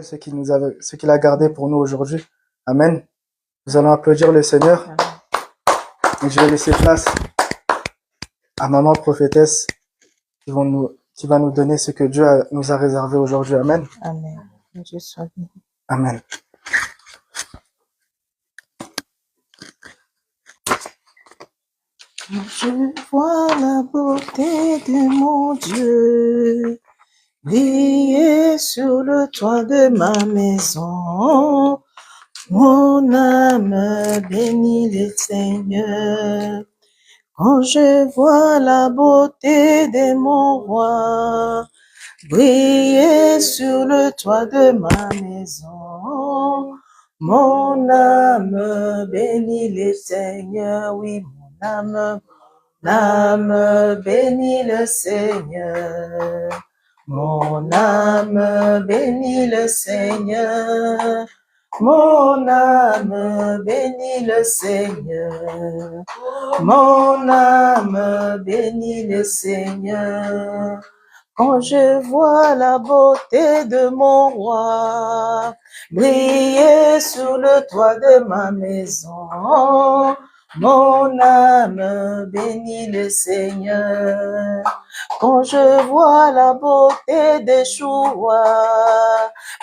rappelle ce qu'il a gardé pour nous aujourd'hui. Amen. Nous allons applaudir le Seigneur. Et je vais laisser place à maman prophétesse qui va nous donner ce que Dieu nous a réservé aujourd'hui. Amen. Amen. Dieu soit béni. Amen. Je vois la beauté de mon Dieu briller sur le toit de ma maison. Mon âme bénit le Seigneur. Quand je vois la beauté de mon roi briller sur le toit de ma maison, mon âme bénit le Seigneur. Oui, mon âme bénit le Seigneur. Mon âme bénit le Seigneur. Mon âme bénit le Seigneur. Mon âme bénit le Seigneur. Quand je vois la beauté de mon roi briller sur le toit de ma maison, mon âme bénit le Seigneur. Quand je vois la beauté d'Yeshua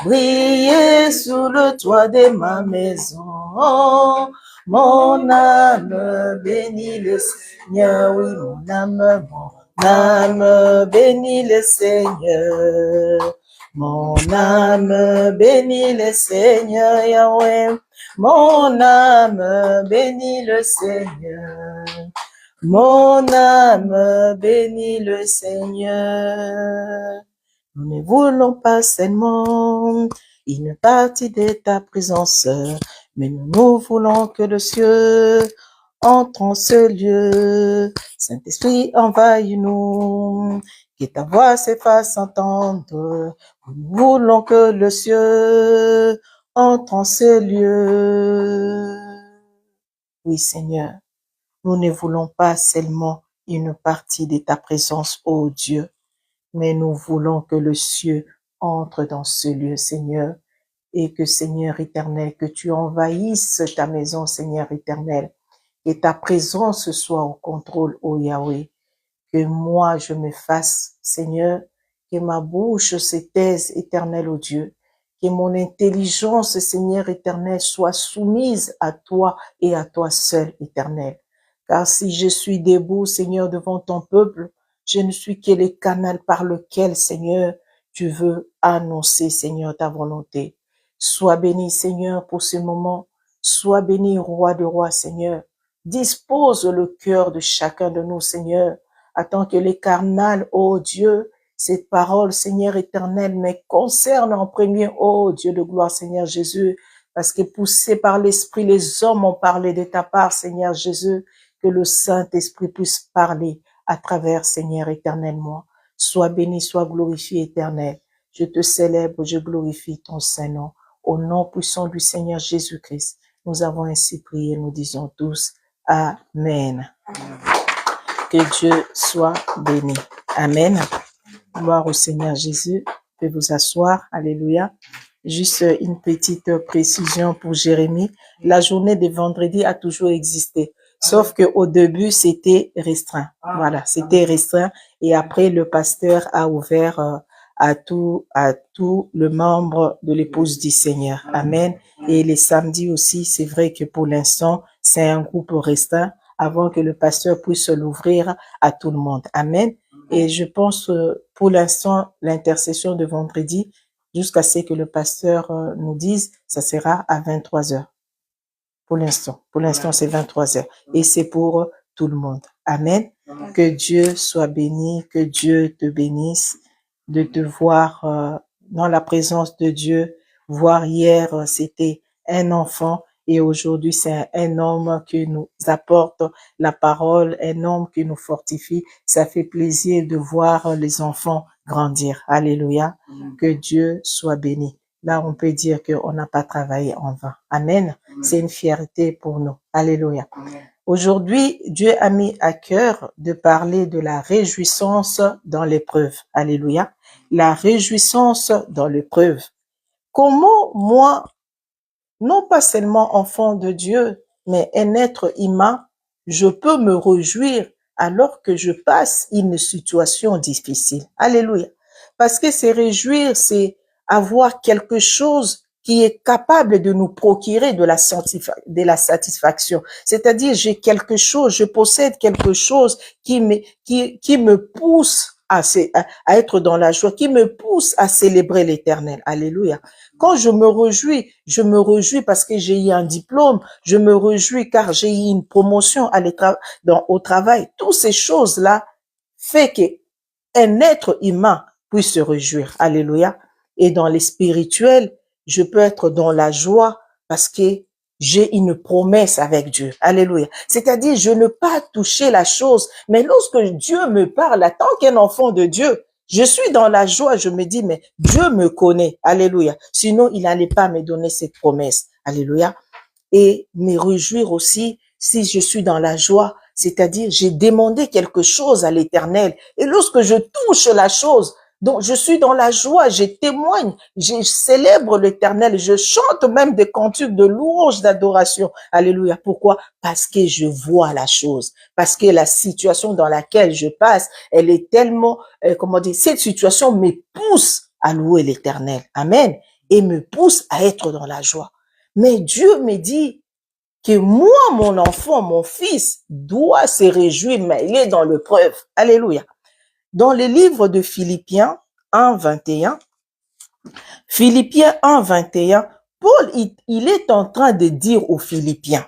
briller sur le toit de ma maison, mon âme bénit le Seigneur. Oui, mon âme bénit le Seigneur. Mon âme bénit le Seigneur, Yahweh. Mon âme bénit le Seigneur. Mon âme bénit le Seigneur. Nous ne voulons pas seulement une partie de ta présence, mais nous voulons que le ciel entre en ce lieu. Saint-Esprit, envahis-nous, que ta voix se fasse entendre. Nous voulons que le ciel entre en ce lieu. Oui, Seigneur, nous ne voulons pas seulement une partie de ta présence, ô Dieu, mais nous voulons que le ciel entre dans ce lieu, Seigneur, et que, Seigneur éternel, que tu envahisses ta maison, Seigneur éternel, que ta présence soit au contrôle, ô Yahweh, que moi je me fasse, Seigneur, que ma bouche se taise, éternel, ô Dieu, que mon intelligence, Seigneur éternel, soit soumise à toi et à toi seul, éternel. Car si je suis debout, Seigneur, devant ton peuple, je ne suis que le canal par lequel, Seigneur, tu veux annoncer, Seigneur, ta volonté. Sois béni, Seigneur, pour ce moment. Sois béni, roi de rois, Seigneur. Dispose le cœur de chacun de nous, Seigneur, afin que les carnales, ô Dieu, ces paroles, Seigneur éternel, me concernent en premier, ô Dieu de gloire, Seigneur Jésus, parce que poussés par l'Esprit, les hommes ont parlé de ta part, Seigneur Jésus, que le Saint-Esprit puisse parler à travers, Seigneur éternellement. Sois béni, sois glorifié, éternel. Je te célèbre, je glorifie ton Saint-Nom. Au nom puissant du Seigneur Jésus-Christ, nous avons ainsi prié, nous disons tous Amen. Que Dieu soit béni. Amen. Gloire au Seigneur Jésus. Vous pouvez vous asseoir. Alléluia. Juste une petite précision pour Jérémie. La journée de vendredi a toujours existé. Sauf que au début, c'était restreint. Voilà, c'était restreint. Et après, le pasteur a ouvert à tout le membre de l'épouse du Seigneur. Amen. Et les samedis aussi, c'est vrai que pour l'instant, c'est un groupe restreint avant que le pasteur puisse l'ouvrir à tout le monde. Amen. Et je pense, pour l'instant, l'intercession de vendredi, jusqu'à ce que le pasteur nous dise, ça sera à 23 heures. Pour l'instant, c'est 23 heures. Et c'est pour tout le monde. Amen. Que Dieu soit béni, que Dieu te bénisse de te voir dans la présence de Dieu. Voir hier, c'était un enfant et aujourd'hui, c'est un homme qui nous apporte la parole, un homme qui nous fortifie. Ça fait plaisir de voir les enfants grandir. Alléluia. Que Dieu soit béni. Là, on peut dire qu'on n'a pas travaillé en vain. Amen. C'est une fierté pour nous. Alléluia. Aujourd'hui, Dieu a mis à cœur de parler de la réjouissance dans l'épreuve. Alléluia. La réjouissance dans l'épreuve. comment moi, non pas seulement enfant de Dieu, mais un être humain, je peux me réjouir alors que je passe une situation difficile. Alléluia. Parce que se réjouir, c'est avoir quelque chose qui est capable de nous procurer de la satisfaction. C'est-à-dire, j'ai quelque chose, je possède quelque chose qui me pousse à être dans la joie, qui me pousse à célébrer l'Éternel. Alléluia. Quand je me réjouis parce que j'ai eu un diplôme, je me réjouis car j'ai eu une promotion au travail. Toutes ces choses-là fait qu'un être humain puisse se réjouir. Alléluia. Et dans les spirituels, je peux être dans la joie parce que j'ai une promesse avec Dieu. Alléluia. C'est-à-dire, je ne pas toucher la chose, mais lorsque Dieu me parle, en tant qu'un enfant de Dieu, je suis dans la joie, je me dis, mais Dieu me connaît. Alléluia. Sinon, il n'allait pas me donner cette promesse. Alléluia. Et me réjouir aussi si je suis dans la joie, c'est-à-dire j'ai demandé quelque chose à l'Éternel. Et lorsque je touche la chose, donc je suis dans la joie, je témoigne, je célèbre l'Éternel, je chante même des cantiques de louange, d'adoration. Alléluia. Pourquoi? Parce que je vois la chose, parce que la situation dans laquelle je passe, elle est tellement, comment dire, cette situation me pousse à louer l'Éternel. Amen. Et me pousse à être dans la joie. Mais Dieu me dit que moi, mon enfant, mon fils, doit se réjouir, mais il est dans l'épreuve. Alléluia. Dans le livre de Philippiens 1, 21, Philippiens 1, 21, Paul, il est en train de dire aux Philippiens,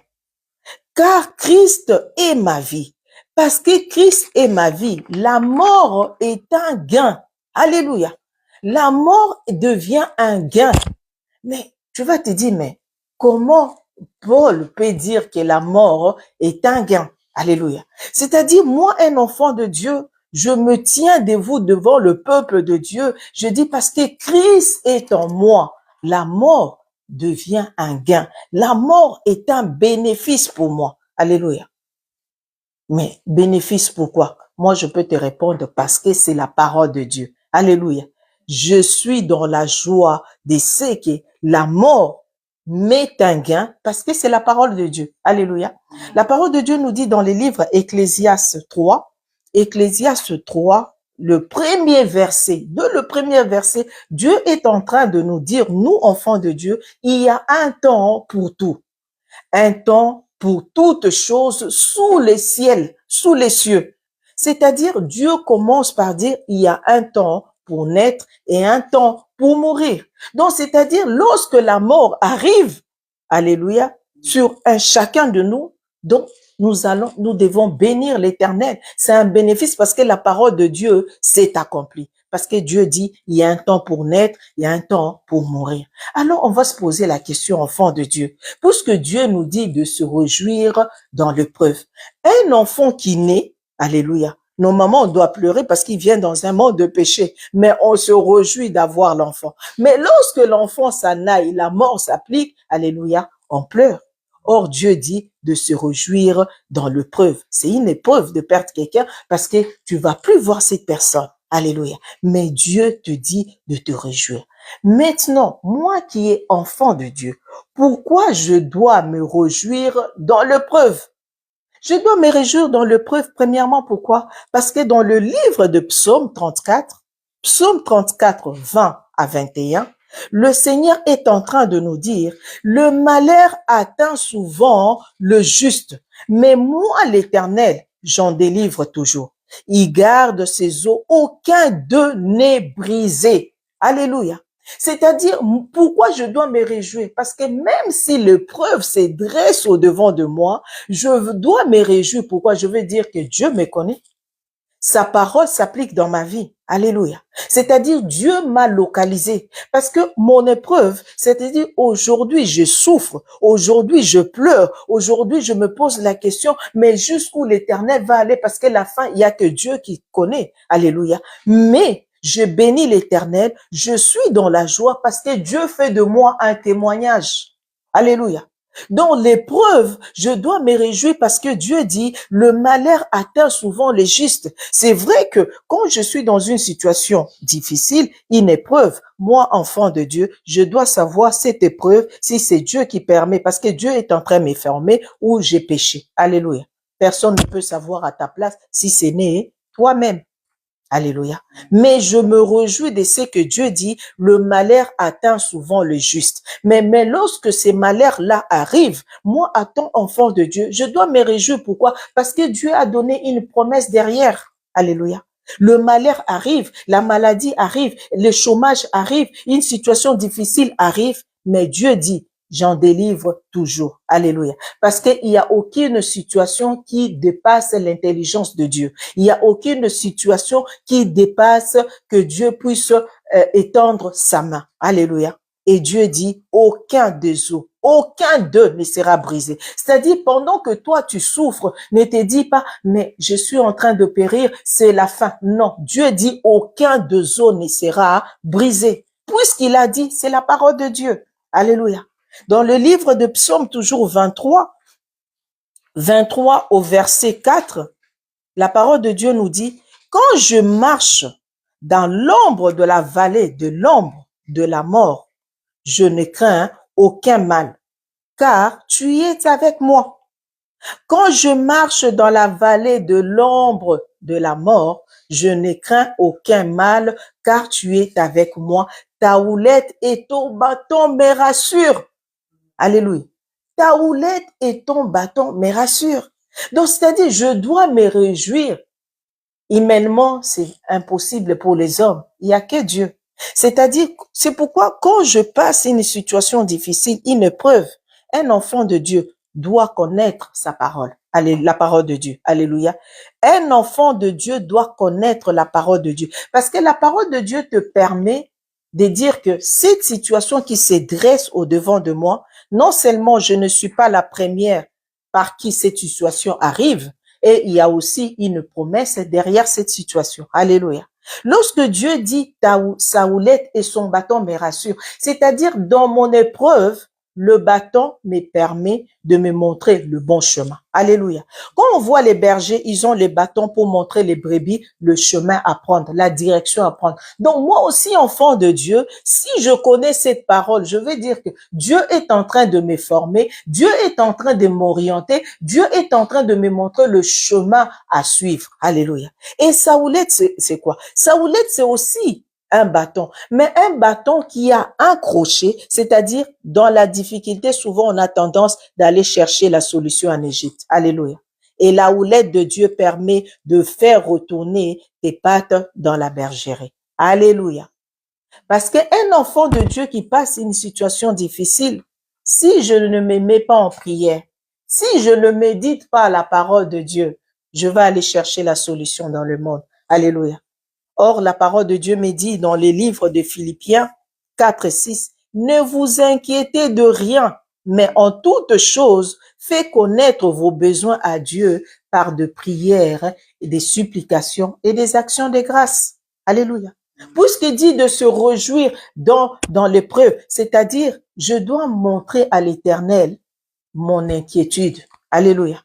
car Christ est ma vie. Parce que Christ est ma vie, la mort est un gain. Alléluia. La mort devient un gain. Mais tu vas te dire, mais comment Paul peut dire que la mort est un gain? Alléluia. C'est-à-dire, moi, un enfant de Dieu, je me tiens debout devant le peuple de Dieu. Je dis parce que Christ est en moi. La mort devient un gain. La mort est un bénéfice pour moi. Alléluia. Mais bénéfice pourquoi? Moi, je peux te répondre parce que c'est la parole de Dieu. Alléluia. Je suis dans la joie de ce que la mort m'est un gain parce que c'est la parole de Dieu. Alléluia. La parole de Dieu nous dit dans les livres Ecclésiaste 3, le premier verset, Dieu est en train de nous dire, nous, enfants de Dieu, il y a un temps pour tout. Un temps pour toutes choses sous les ciels, sous les cieux. C'est-à-dire, Dieu commence par dire, il y a un temps pour naître et un temps pour mourir. Donc, c'est-à-dire, lorsque la mort arrive, alléluia, sur un chacun de nous, donc, nous devons bénir l'Éternel. C'est un bénéfice parce que la parole de Dieu s'est accomplie. Parce que Dieu dit, il y a un temps pour naître, il y a un temps pour mourir. Alors, on va se poser la question, enfant de Dieu. Puisque Dieu nous dit de se réjouir dans l'épreuve. Un enfant qui naît, alléluia, normalement, on doit pleurer parce qu'il vient dans un monde de péché, mais on se réjouit d'avoir l'enfant. Mais lorsque l'enfant s'en aille, la mort s'applique, alléluia, on pleure. Or, Dieu dit de se réjouir dans l'épreuve. C'est une épreuve de perdre quelqu'un parce que tu vas plus voir cette personne. Alléluia. Mais Dieu te dit de te réjouir. Maintenant, moi qui est enfant de Dieu, pourquoi je dois me réjouir dans l'épreuve? Je dois me réjouir dans l'épreuve, premièrement, pourquoi? Parce que dans le livre de Psaume 34, 20 à 21, le Seigneur est en train de nous dire, le malheur atteint souvent le juste, mais moi, l'Éternel, j'en délivre toujours. Il garde ses eaux, aucun d'eux n'est brisé. Alléluia. C'est-à-dire, pourquoi je dois me réjouir? Parce que même si l'épreuve se dresse au devant de moi, je dois me réjouir. Pourquoi? Je veux dire que Dieu me connaît. Sa parole s'applique dans ma vie. Alléluia. C'est-à-dire, Dieu m'a localisé. Parce que mon épreuve, c'est-à-dire, aujourd'hui, je souffre. Aujourd'hui, je pleure. Aujourd'hui, je me pose la question, mais jusqu'où l'Éternel va aller? Parce que la fin, il y a que Dieu qui connaît. Alléluia. Mais, je bénis l'Éternel. Je suis dans la joie parce que Dieu fait de moi un témoignage. Alléluia. Dans l'épreuve, je dois me réjouir parce que Dieu dit, le malheur atteint souvent les justes. C'est vrai que quand je suis dans une situation difficile, une épreuve, moi, enfant de Dieu, je dois savoir cette épreuve, si c'est Dieu qui permet, parce que Dieu est en train de me fermer ou j'ai péché. Alléluia. Personne ne peut savoir à ta place si c'est né toi-même. Alléluia. Mais je me réjouis de ce que Dieu dit, le malheur atteint souvent le juste. Mais lorsque ces malheurs-là arrivent, moi, à tant enfant de Dieu, je dois me réjouir. Pourquoi? Parce que Dieu a donné une promesse derrière. Alléluia. Le malheur arrive, la maladie arrive, le chômage arrive, une situation difficile arrive, mais Dieu dit, j'en délivre toujours. Alléluia. Parce qu'il n'y a aucune situation qui dépasse l'intelligence de Dieu. Il n'y a aucune situation qui dépasse que Dieu puisse étendre sa main. Alléluia. Et Dieu dit, aucun d'eux ne sera brisé. C'est-à-dire, pendant que toi, tu souffres, ne te dis pas, mais je suis en train de périr, c'est la fin. Non, Dieu dit, aucun d'eux ne sera brisé. Puisqu'il a dit, c'est la parole de Dieu. Alléluia. Dans le livre de Psaume, toujours 23 au verset 4, la parole de Dieu nous dit, quand je marche dans l'ombre de la vallée de l'ombre de la mort, je ne crains aucun mal, car tu es avec moi. Quand je marche dans la vallée de l'ombre de la mort, je ne crains aucun mal, car tu es avec moi. Ta houlette et ton bâton me rassurent. Alléluia. Ta houlette et ton bâton me rassurent. Donc, c'est-à-dire, je dois me réjouir. Humainement, c'est impossible pour les hommes. Il n'y a que Dieu. C'est-à-dire, c'est pourquoi quand je passe une situation difficile, une épreuve, un enfant de Dieu doit connaître sa parole. La parole de Dieu. Alléluia. Un enfant de Dieu doit connaître la parole de Dieu. Parce que la parole de Dieu te permet de dire que cette situation qui se dresse au devant de moi, non seulement je ne suis pas la première par qui cette situation arrive, et il y a aussi une promesse derrière cette situation. Alléluia. Lorsque Dieu dit sa houlette et son bâton me rassurent, c'est-à-dire dans mon épreuve, le bâton me permet de me montrer le bon chemin. Alléluia. Quand on voit les bergers, ils ont les bâtons pour montrer les brebis le chemin à prendre, la direction à prendre. Donc moi aussi, enfant de Dieu, si je connais cette parole, je vais dire que Dieu est en train de me former, Dieu est en train de m'orienter, Dieu est en train de me montrer le chemin à suivre. Alléluia. Et sa houlette, c'est quoi? Sa houlette, c'est aussi un bâton, mais un bâton qui a un crochet, c'est-à-dire dans la difficulté, souvent on a tendance d'aller chercher la solution en Égypte. Alléluia. Et la houlette de Dieu permet de faire retourner tes pattes dans la bergerie. Alléluia. Parce qu'un enfant de Dieu qui passe une situation difficile, si je ne me mets pas en prière, si je ne médite pas la parole de Dieu, je vais aller chercher la solution dans le monde. Alléluia. Or, la parole de Dieu me dit dans les livres de Philippiens 4 et 6, ne vous inquiétez de rien, mais en toute chose, faites connaître vos besoins à Dieu par de prières, et des supplications et des actions de grâce. Alléluia. Puisqu'il dit de se réjouir dans l'épreuve, c'est-à-dire, je dois montrer à l'Éternel mon inquiétude. Alléluia.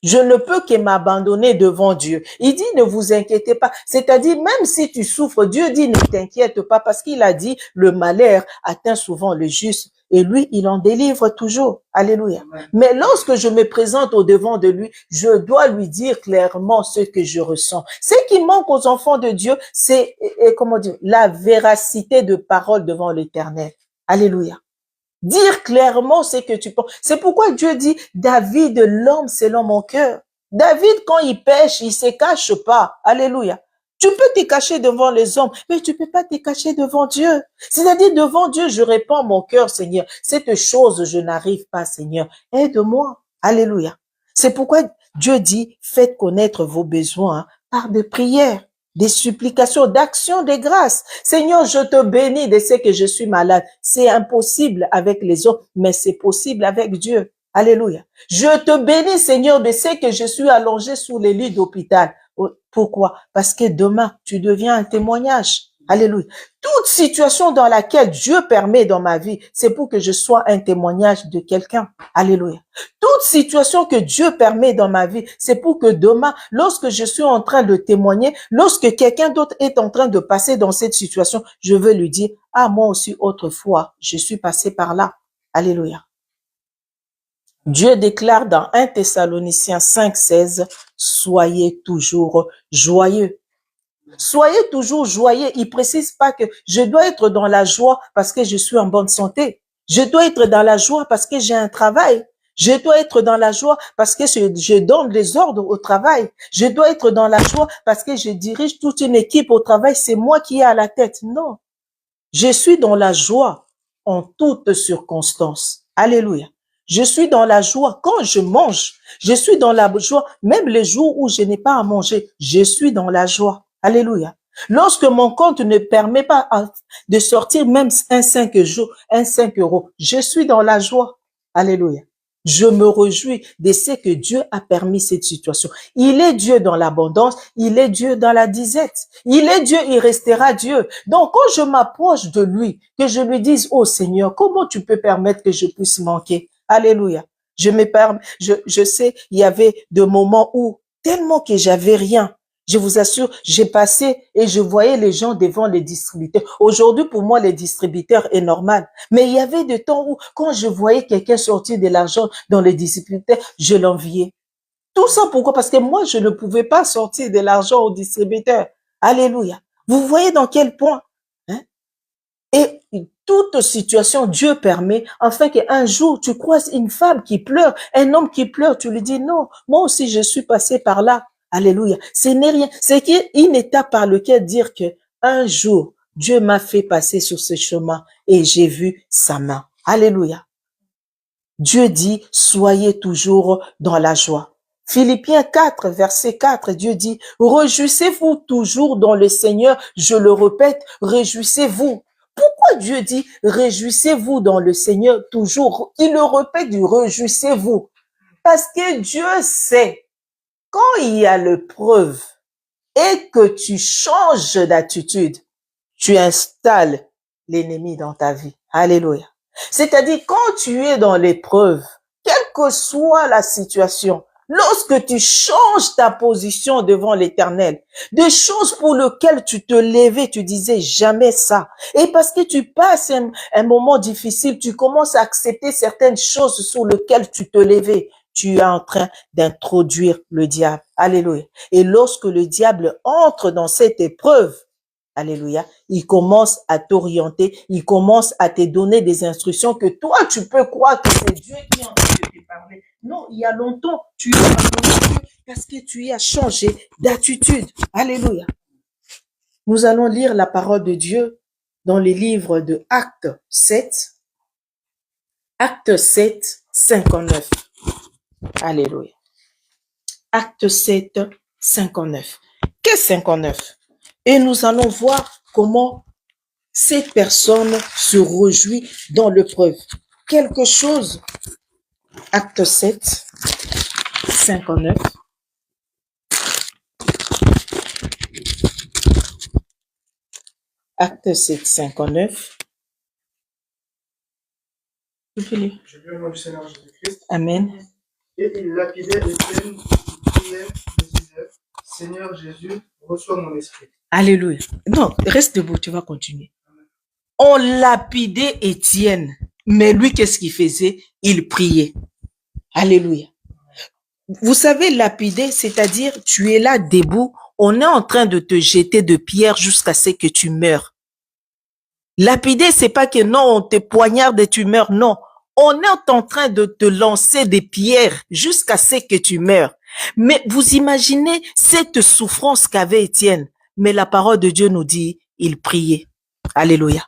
Je ne peux que m'abandonner devant Dieu. Il dit, ne vous inquiétez pas. C'est-à-dire, même si tu souffres, Dieu dit, ne t'inquiète pas, parce qu'il a dit, le malheur atteint souvent le juste. Et lui, il en délivre toujours. Alléluia. Mais lorsque je me présente au devant de lui, je dois lui dire clairement ce que je ressens. Ce qui manque aux enfants de Dieu, c'est, comment dire, la véracité de parole devant l'Éternel. Alléluia. Dire clairement ce que tu penses. C'est pourquoi Dieu dit, David, l'homme selon mon cœur. David, quand il pêche, il se cache pas. Alléluia. Tu peux te cacher devant les hommes, mais tu peux pas te cacher devant Dieu. C'est-à-dire, devant Dieu, je répands mon cœur, Seigneur. Cette chose, je n'arrive pas, Seigneur. Aide-moi. Alléluia. C'est pourquoi Dieu dit, faites connaître vos besoins par des prières, des supplications, d'actions de grâce. Seigneur, je te bénis de ce que je suis malade. C'est impossible avec les autres, mais c'est possible avec Dieu. Alléluia. Je te bénis, Seigneur, de ce que je suis allongé sous les lits d'hôpital. Pourquoi? Parce que demain, tu deviens un témoignage. Alléluia. Toute situation dans laquelle Dieu permet dans ma vie, c'est pour que je sois un témoignage de quelqu'un. Alléluia. Toute situation que Dieu permet dans ma vie, c'est pour que demain, lorsque je suis en train de témoigner, lorsque quelqu'un d'autre est en train de passer dans cette situation, je veux lui dire, ah, moi aussi, autrefois, je suis passé par là. Alléluia. Dieu déclare dans 1 Thessaloniciens 5,16, soyez toujours joyeux. Soyez toujours joyeux. Il précise pas que je dois être dans la joie parce que je suis en bonne santé. Je dois être dans la joie parce que j'ai un travail. Je dois être dans la joie parce que je donne les ordres au travail. Je dois être dans la joie parce que je dirige toute une équipe au travail. C'est moi qui ai à la tête. Non. Je suis dans la joie en toutes circonstances. Alléluia. Je suis dans la joie quand je mange. Je suis dans la joie même les jours où je n'ai pas à manger. Je suis dans la joie. Alléluia. Lorsque mon compte ne permet pas de sortir même un 5 €, je suis dans la joie. Alléluia. Je me réjouis de ce que Dieu a permis cette situation. Il est Dieu dans l'abondance, il est Dieu dans la disette. Il est Dieu, il restera Dieu. Donc, quand je m'approche de lui, que je lui dise, oh Seigneur, comment tu peux permettre que je puisse manquer? Alléluia. Je sais, il y avait des moments où, tellement que j'avais rien, je vous assure, j'ai passé et je voyais les gens devant les distributeurs. Aujourd'hui, pour moi, les distributeurs est normal. Mais il y avait des temps où, quand je voyais quelqu'un sortir de l'argent dans les distributeurs, je l'enviais. Tout ça pourquoi? Parce que moi, je ne pouvais pas sortir de l'argent au distributeur. Alléluia. Vous voyez dans quel point? Hein? Et toute situation, Dieu permet, afin qu'un jour, tu croises une femme qui pleure, un homme qui pleure, tu lui dis, non, moi aussi, je suis passé par là. Alléluia. Ce n'est rien. C'est une étape par laquelle dire que un jour, Dieu m'a fait passer sur ce chemin et j'ai vu sa main. Alléluia. Dieu dit, soyez toujours dans la joie. Philippiens 4, verset 4, Dieu dit, réjouissez-vous toujours dans le Seigneur. Je le répète, réjouissez-vous. Pourquoi Dieu dit, réjouissez-vous dans le Seigneur toujours? Il le répète, réjouissez-vous. Parce que Dieu sait, quand il y a l'épreuve et que tu changes d'attitude, tu installes l'ennemi dans ta vie. Alléluia. C'est-à-dire, quand tu es dans l'épreuve, quelle que soit la situation, lorsque tu changes ta position devant l'Éternel, des choses pour lesquelles tu te levais, tu disais jamais ça. Et parce que tu passes un moment difficile, tu commences à accepter certaines choses sur lesquelles tu te levais. Tu es en train d'introduire le diable. Alléluia. Et lorsque le diable entre dans cette épreuve, alléluia, il commence à t'orienter, il commence à te donner des instructions que toi, tu peux croire que c'est Dieu qui est en train de te parler. Non, il y a longtemps, tu as abandonné parce que tu as changé d'attitude. Alléluia. Nous allons lire la parole de Dieu dans les livres de Actes 7. Actes 7, 59. Alléluia. Acte 7, 59. Qu'est-ce 59? Et nous allons voir comment cette personne se réjouit dans l'épreuve. Quelque chose. Acte 7, 59. Acte 7, 59. Je lis au nom du Seigneur Jésus-Christ. Amen. Et il lapidait Étienne, il priait, il disait, Seigneur Jésus, reçois mon esprit. Alléluia. Non, reste debout, tu vas continuer. On lapidait Étienne, mais lui, qu'est-ce qu'il faisait? Il priait. Alléluia. Vous savez, lapider, c'est-à-dire, tu es là debout, on est en train de te jeter de pierres jusqu'à ce que tu meurs. Lapider, c'est pas que non, on te poignarde et tu meurs, non. On est en train de te lancer des pierres jusqu'à ce que tu meurs. Mais vous imaginez cette souffrance qu'avait Étienne. Mais la parole de Dieu nous dit, il priait. Alléluia.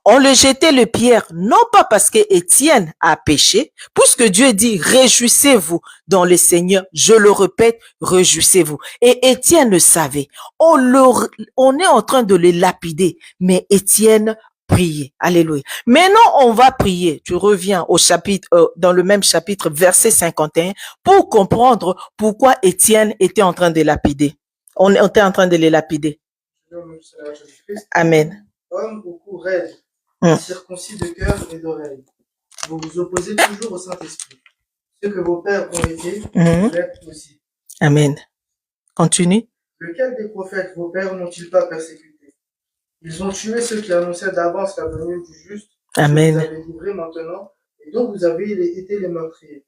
On le jetait les pierres, non pas parce que Étienne a péché, puisque Dieu dit, réjouissez-vous dans le Seigneur. Je le répète, réjouissez-vous. Et Étienne le savait. On est en train de le lapider, mais Étienne priait. Alléluia. Maintenant, on va prier. Tu reviens au chapitre, dans le même chapitre, verset 51, pour comprendre pourquoi Étienne était en train de lapider. On était en train de les lapider. Amen. Homme au cou raide, circoncis de cœur et d'oreille, vous vous opposez toujours au Saint-Esprit. Ce que vos pères ont été, vous l'êtes aussi. Amen. Continue. Lequel des prophètes vos pères n'ont-ils pas persécuté? Ils ont tué ceux qui annonçaient d'avance la venue du juste, Amen. que vous avez livré maintenant, et dont vous avez été les meurtriers.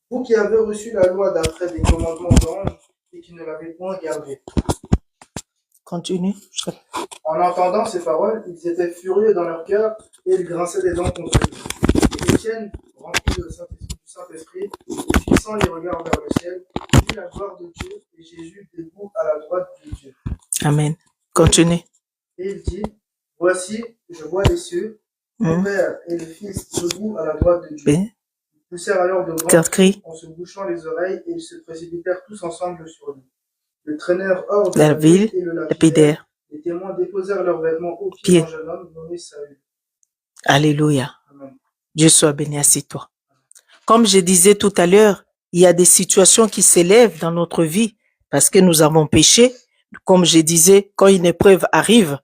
Vous qui avez reçu la loi d'après des commandements d'ange et qui ne l'avez point gardée. Continue. En entendant ces paroles, ils étaient furieux dans leur cœur et ils grinçaient des dents contre lui. Et Étienne, rempli du Saint-Esprit, et fixant les regards vers le ciel, vit la gloire de Dieu et Jésus debout à la droite de Dieu. Amen. Continue. Et il dit, voici, je vois les cieux, le Père et le Fils debout à la droite de Dieu. Ils poussèrent alors de grands cris en se bouchant les oreilles et ils se précipitèrent tous ensemble sur lui. Le traînèrent hors de la ville et le lapidèrent. Les témoins déposèrent leurs vêtements au pied d'un jeune homme nommé Saül. Alléluia. Amen. Dieu soit béni, assis-toi. Comme je disais tout à l'heure, il y a des situations qui s'élèvent dans notre vie parce que nous avons péché. Comme je disais, quand une épreuve arrive,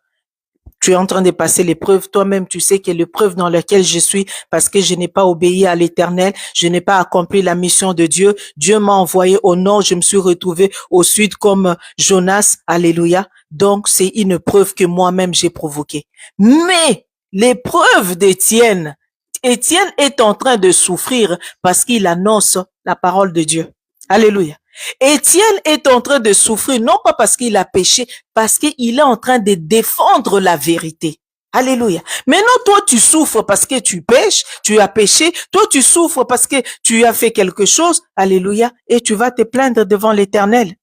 tu es en train de passer l'épreuve, toi-même tu sais que l'épreuve dans laquelle je suis parce que je n'ai pas obéi à l'Éternel, je n'ai pas accompli la mission de Dieu. Dieu m'a envoyé au nord, je me suis retrouvé au sud comme Jonas, alléluia. Donc c'est une épreuve que moi-même j'ai provoquée. Mais l'épreuve d'Étienne, Étienne est en train de souffrir parce qu'il annonce la parole de Dieu. Alléluia. Étienne est en train de souffrir, non pas parce qu'il a péché, parce qu'il est en train de défendre la vérité. Alléluia. Maintenant, toi, tu souffres parce que tu pêches, tu as péché. Toi, tu souffres parce que tu as fait quelque chose. Alléluia. Et tu vas te plaindre devant l'Éternel.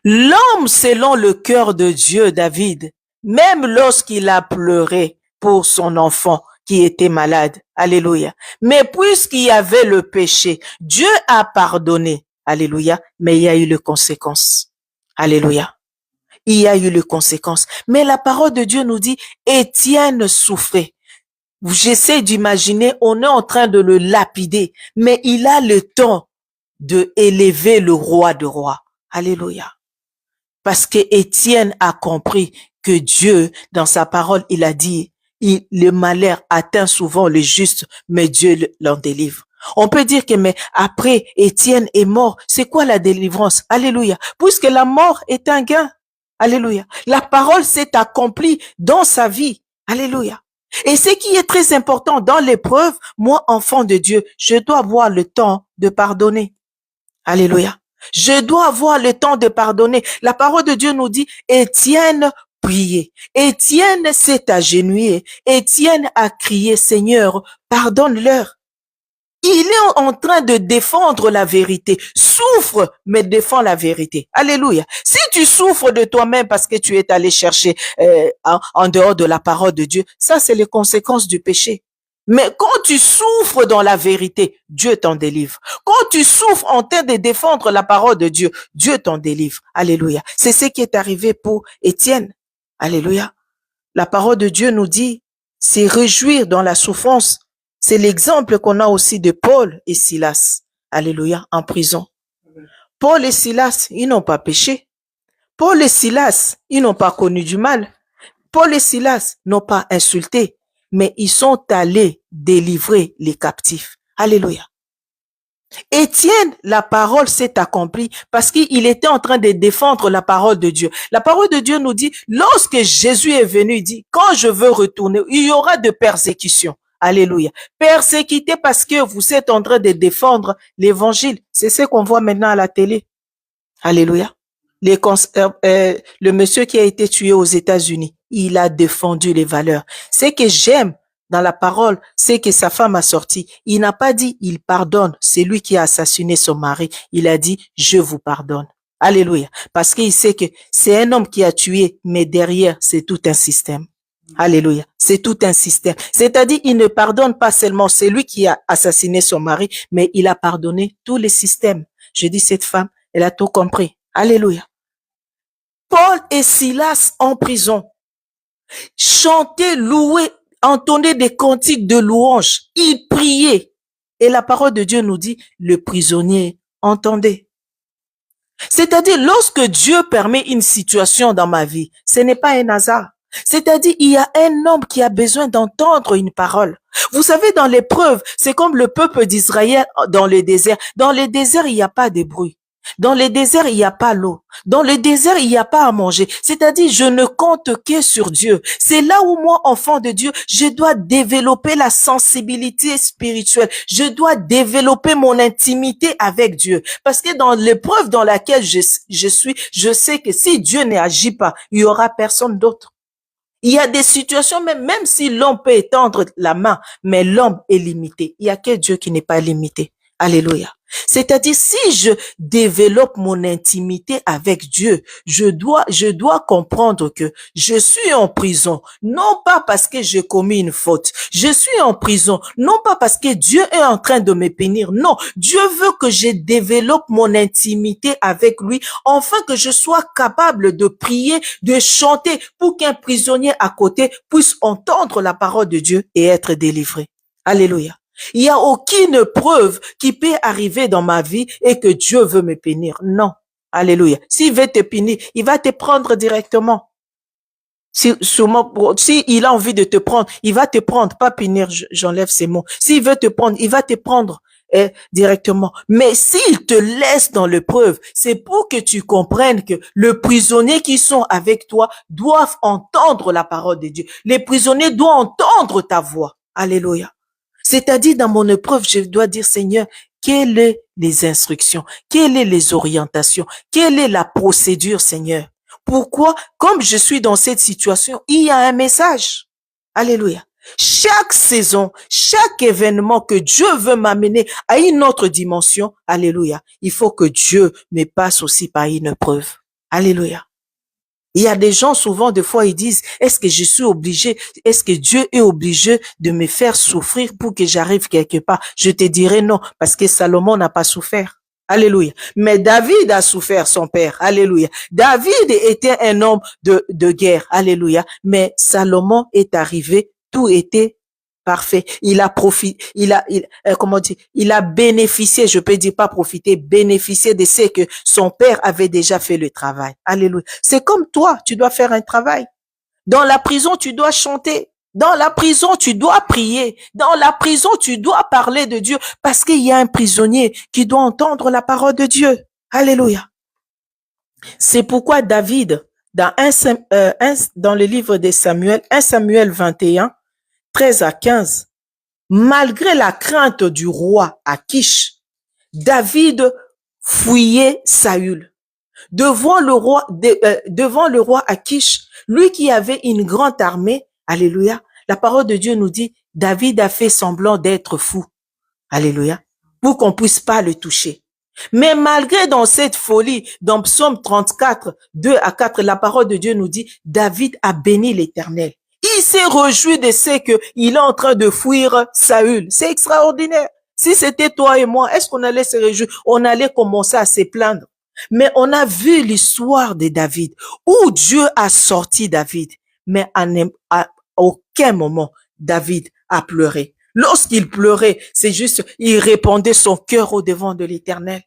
L'homme selon le cœur de Dieu, David, même lorsqu'il a pleuré pour son enfant qui était malade. Alléluia. Mais puisqu'il y avait le péché, Dieu a pardonné. Alléluia. Mais il y a eu les conséquences. Alléluia. Il y a eu les conséquences. Mais la parole de Dieu nous dit, Étienne souffrait. J'essaie d'imaginer, on est en train de le lapider, mais il a le temps de élever le roi de rois. Alléluia. Parce que Étienne a compris que Dieu, dans sa parole, il a dit, le malheur atteint souvent le juste, mais Dieu l'en délivre. On peut dire que, mais après, Étienne est mort. C'est quoi la délivrance? Alléluia. Puisque la mort est un gain. Alléluia. La parole s'est accomplie dans sa vie. Alléluia. Et ce qui est très important dans l'épreuve, moi, enfant de Dieu, je dois avoir le temps de pardonner. Alléluia. Je dois avoir le temps de pardonner. La parole de Dieu nous dit, Étienne priait. Étienne s'est agenouillé. Étienne a crié, Seigneur, pardonne-leur. Il est en train de défendre la vérité. Souffre, mais défend la vérité. Alléluia. Si tu souffres de toi-même parce que tu es allé chercher en dehors de la parole de Dieu, ça c'est les conséquences du péché. Mais quand tu souffres dans la vérité, Dieu t'en délivre. Quand tu souffres en train de défendre la parole de Dieu, Dieu t'en délivre. Alléluia. C'est ce qui est arrivé pour Étienne. Alléluia. La parole de Dieu nous dit, c'est réjouir dans la souffrance. C'est l'exemple qu'on a aussi de Paul et Silas. Alléluia, en prison. Paul et Silas, ils n'ont pas péché. Paul et Silas, ils n'ont pas connu du mal. Paul et Silas n'ont pas insulté, mais ils sont allés délivrer les captifs. Alléluia. Étienne, la parole s'est accomplie parce qu'il était en train de défendre la parole de Dieu. La parole de Dieu nous dit, lorsque Jésus est venu, il dit, quand je veux retourner, il y aura de persécutions. Alléluia. Persécuté parce que vous êtes en train de défendre l'évangile. C'est ce qu'on voit maintenant à la télé. Alléluia. Le monsieur qui a été tué aux États-Unis, il a défendu les valeurs. Ce que j'aime dans la parole, c'est que sa femme a sorti. Il n'a pas dit, il pardonne. C'est lui qui a assassiné son mari. Il a dit, je vous pardonne. Alléluia. Parce qu'il sait que c'est un homme qui a tué, mais derrière, c'est tout un système. Alléluia. C'est tout un système. C'est-à-dire, il ne pardonne pas seulement celui qui a assassiné son mari, mais il a pardonné tous les systèmes. Je dis, cette femme, elle a tout compris. Alléluia. Paul et Silas en prison chantaient, louaient, entonnaient des cantiques de louange. Ils priaient. Et la parole de Dieu nous dit, le prisonnier entendait. C'est-à-dire, lorsque Dieu permet une situation dans ma vie, ce n'est pas un hasard. C'est-à-dire, il y a un homme qui a besoin d'entendre une parole. Vous savez, dans l'épreuve, c'est comme le peuple d'Israël dans le désert. Dans le désert, il n'y a pas de bruit. Dans le désert, il n'y a pas l'eau. Dans le désert, il n'y a pas à manger. C'est-à-dire, je ne compte que sur Dieu. C'est là où moi, enfant de Dieu, je dois développer la sensibilité spirituelle. Je dois développer mon intimité avec Dieu. Parce que dans l'épreuve dans laquelle je suis, je sais que si Dieu n'agit pas, il y aura personne d'autre. Il y a des situations, même si l'homme peut étendre la main, mais l'homme est limité. Il y a que Dieu qui n'est pas limité. Alléluia. C'est-à-dire, si je développe mon intimité avec Dieu, je dois comprendre que je suis en prison, non pas parce que j'ai commis une faute. Je suis en prison, non pas parce que Dieu est en train de me punir. Non, Dieu veut que je développe mon intimité avec lui, afin que je sois capable de prier, de chanter, pour qu'un prisonnier à côté puisse entendre la parole de Dieu et être délivré. Alléluia. Il n'y a aucune preuve qui peut arriver dans ma vie et que Dieu veut me punir. Non. Alléluia. S'il veut te punir, il va te prendre directement. Si il a envie de te prendre, il va te prendre, pas punir, j'enlève ces mots. S'il veut te prendre, il va te prendre directement. Mais s'il te laisse dans l'épreuve, c'est pour que tu comprennes que les prisonniers qui sont avec toi doivent entendre la parole de Dieu. Les prisonniers doivent entendre ta voix. Alléluia. C'est-à-dire, dans mon épreuve, je dois dire, Seigneur, quelles sont les instructions? Quelles sont les orientations? Quelle est la procédure, Seigneur? Pourquoi? Comme je suis dans cette situation, il y a un message. Alléluia. Chaque saison, chaque événement que Dieu veut m'amener à une autre dimension, alléluia, il faut que Dieu me passe aussi par une épreuve. Alléluia. Il y a des gens, souvent, des fois, ils disent, est-ce que je suis obligé, est-ce que Dieu est obligé de me faire souffrir pour que j'arrive quelque part? Je te dirais non, parce que Salomon n'a pas souffert. Alléluia. Mais David a souffert, son père. Alléluia. David était un homme de guerre. Alléluia. Mais Salomon est arrivé, tout était parfait. Il a profité, il a bénéficié, je peux dire pas profiter, bénéficier de ce que son père avait déjà fait le travail. Alléluia. C'est comme toi, tu dois faire un travail. Dans la prison, tu dois chanter. Dans la prison, tu dois prier. Dans la prison, tu dois parler de Dieu parce qu'il y a un prisonnier qui doit entendre la parole de Dieu. Alléluia. C'est pourquoi David, dans le livre de Samuel, 1 Samuel 21, 13 à 15, malgré la crainte du roi Akish, David fuyait Saül. Devant le roi Akish, lui qui avait une grande armée, alléluia, la parole de Dieu nous dit, David a fait semblant d'être fou, alléluia, pour qu'on puisse pas le toucher. Mais malgré dans cette folie, dans Psaume 34, 2 à 4, la parole de Dieu nous dit, David a béni l'Éternel. Il s'est réjoui de ce qu'il est en train de fuir Saül. C'est extraordinaire. Si c'était toi et moi, est-ce qu'on allait se réjouir? On allait commencer à se plaindre. Mais on a vu l'histoire de David, où Dieu a sorti David. Mais à aucun moment, David a pleuré. Lorsqu'il pleurait, c'est juste, il répandait son cœur au devant de l'Éternel.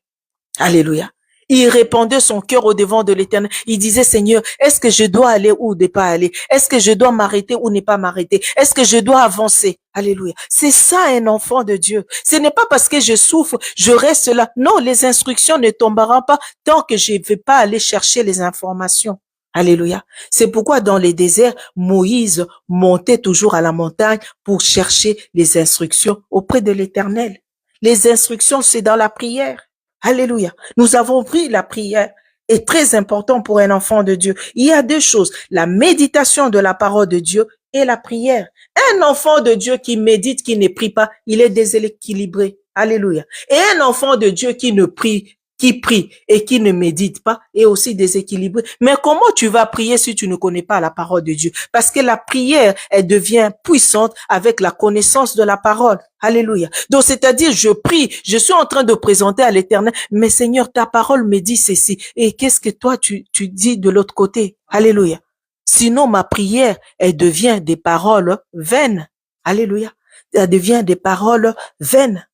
Alléluia. Il répandait son cœur au devant de l'Éternel. Il disait, Seigneur, est-ce que je dois aller ou ne pas aller? Est-ce que je dois m'arrêter ou ne pas m'arrêter? Est-ce que je dois avancer? Alléluia. C'est ça un enfant de Dieu. Ce n'est pas parce que je souffre, je reste là. Non, les instructions ne tomberont pas tant que je ne vais pas aller chercher les informations. Alléluia. C'est pourquoi dans les déserts, Moïse montait toujours à la montagne pour chercher les instructions auprès de l'Éternel. Les instructions, c'est dans la prière. Alléluia. Nous avons pris la prière est très important pour un enfant de Dieu. Il y a deux choses, la méditation de la parole de Dieu et la prière. Un enfant de Dieu qui médite, qui ne prie pas, il est déséquilibré. Alléluia. Et un enfant de Dieu qui ne prie, qui prie et qui ne médite pas est aussi déséquilibré. Mais comment tu vas prier si tu ne connais pas la parole de Dieu? Parce que la prière, elle devient puissante avec la connaissance de la parole. Alléluia. Donc, c'est-à-dire, je prie, je suis en train de présenter à l'Éternel, mais Seigneur, ta parole me dit ceci. Et qu'est-ce que toi, tu dis de l'autre côté? Alléluia. Sinon, ma prière, elle devient des paroles vaines. Alléluia. Elle devient des paroles vaines.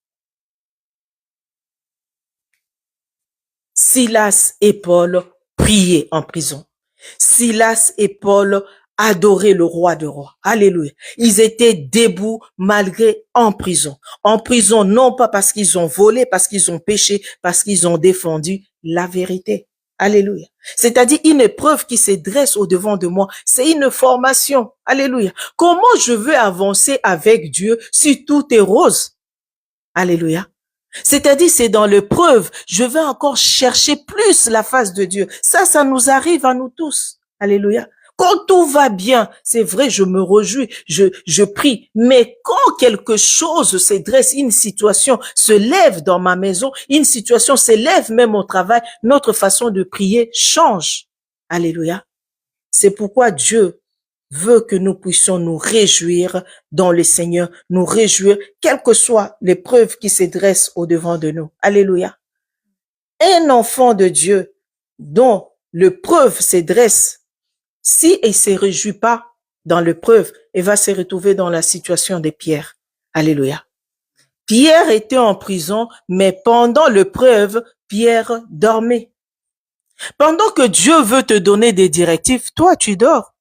Silas et Paul priaient en prison. Silas et Paul adoraient le roi des rois. Alléluia. Ils étaient debout malgré en prison. En prison, non pas parce qu'ils ont volé, parce qu'ils ont péché, parce qu'ils ont défendu la vérité. Alléluia. C'est-à-dire une épreuve qui se dresse au devant de moi. C'est une formation. Alléluia. Comment je veux avancer avec Dieu si tout est rose? Alléluia. C'est-à-dire, c'est dans l'épreuve, je vais encore chercher plus la face de Dieu. Ça nous arrive à nous tous. Alléluia. Quand tout va bien, c'est vrai, je me réjouis, je prie. Mais quand quelque chose se dresse, une situation se lève dans ma maison, une situation se lève même au travail, notre façon de prier change. Alléluia. C'est pourquoi Dieu veut que nous puissions nous réjouir dans le Seigneur, nous réjouir, quelle que soit l'épreuve qui se dresse au devant de nous. Alléluia. Un enfant de Dieu dont l'épreuve se dresse, si il se réjouit pas dans l'épreuve, il va se retrouver dans la situation de Pierre. Alléluia. Pierre était en prison, mais pendant l'épreuve, Pierre dormait. Pendant que Dieu veut te donner des directives, toi, tu dors.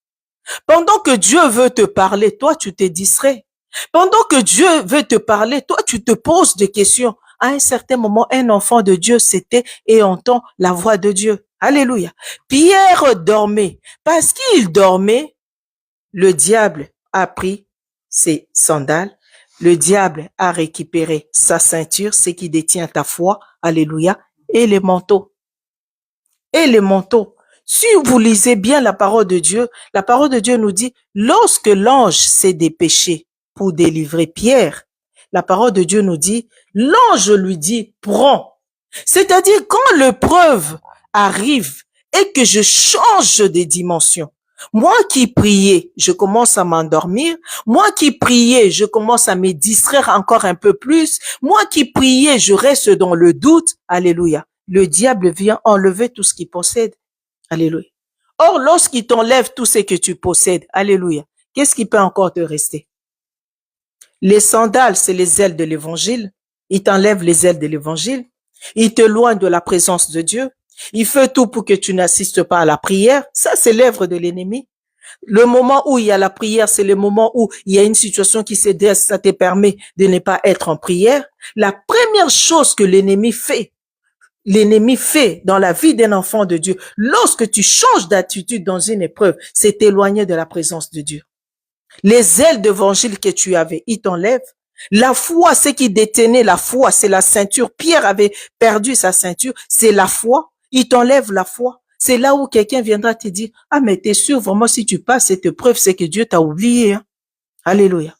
Pendant que Dieu veut te parler, toi, tu te distrais. Pendant que Dieu veut te parler, toi, tu te poses des questions. À un certain moment, un enfant de Dieu s'était et entend la voix de Dieu. Alléluia. Pierre dormait. Parce qu'il dormait, le diable a pris ses sandales. Le diable a récupéré sa ceinture, ce qui détient ta foi. Alléluia. Et les manteaux. Et les manteaux. Si vous lisez bien la parole de Dieu nous dit, lorsque l'ange s'est dépêché pour délivrer Pierre, la parole de Dieu nous dit, l'ange lui dit, prends. C'est-à-dire, quand l'épreuve arrive et que je change de dimension, moi qui priais, je commence à m'endormir. Moi qui priais, je commence à me distraire encore un peu plus. Moi qui priais, je reste dans le doute. Alléluia. Le diable vient enlever tout ce qu'il possède. Alléluia. Or, lorsqu'il t'enlève tout ce que tu possèdes, alléluia, qu'est-ce qui peut encore te rester? Les sandales, c'est les ailes de l'évangile. Il t'enlève les ailes de l'évangile. Il t'éloigne de la présence de Dieu. Il fait tout pour que tu n'assistes pas à la prière. Ça, c'est l'œuvre de l'ennemi. Le moment où il y a la prière, c'est le moment où il y a une situation qui se dresse, ça te permet de ne pas être en prière. La première chose que l'ennemi fait dans la vie d'un enfant de Dieu, lorsque tu changes d'attitude dans une épreuve, c'est t'éloigner de la présence de Dieu. Les ailes d'évangile que tu avais, il t'enlève. La foi, ce qui détenait la foi, c'est la ceinture. Pierre avait perdu sa ceinture, c'est la foi. Il t'enlève la foi. C'est là où quelqu'un viendra te dire, ah, mais t'es sûr vraiment si tu passes cette épreuve, c'est que Dieu t'a oublié. Hein? Alléluia.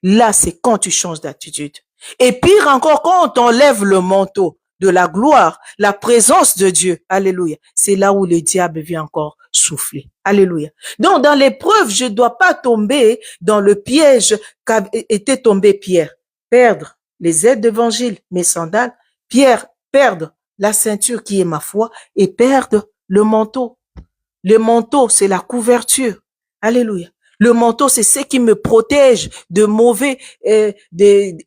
Là, c'est quand tu changes d'attitude. Et pire encore, quand on t'enlève le manteau de la gloire, la présence de Dieu, alléluia, c'est là où le diable vient encore souffler. Alléluia. Donc, dans l'épreuve, je ne dois pas tomber dans le piège qu'était tombé Pierre. Perdre les ailes d'évangile, mes sandales. Pierre, perdre la ceinture qui est ma foi et perdre le manteau. Le manteau, c'est la couverture. Alléluia. Le manteau, c'est ce qui me protège de mauvais, des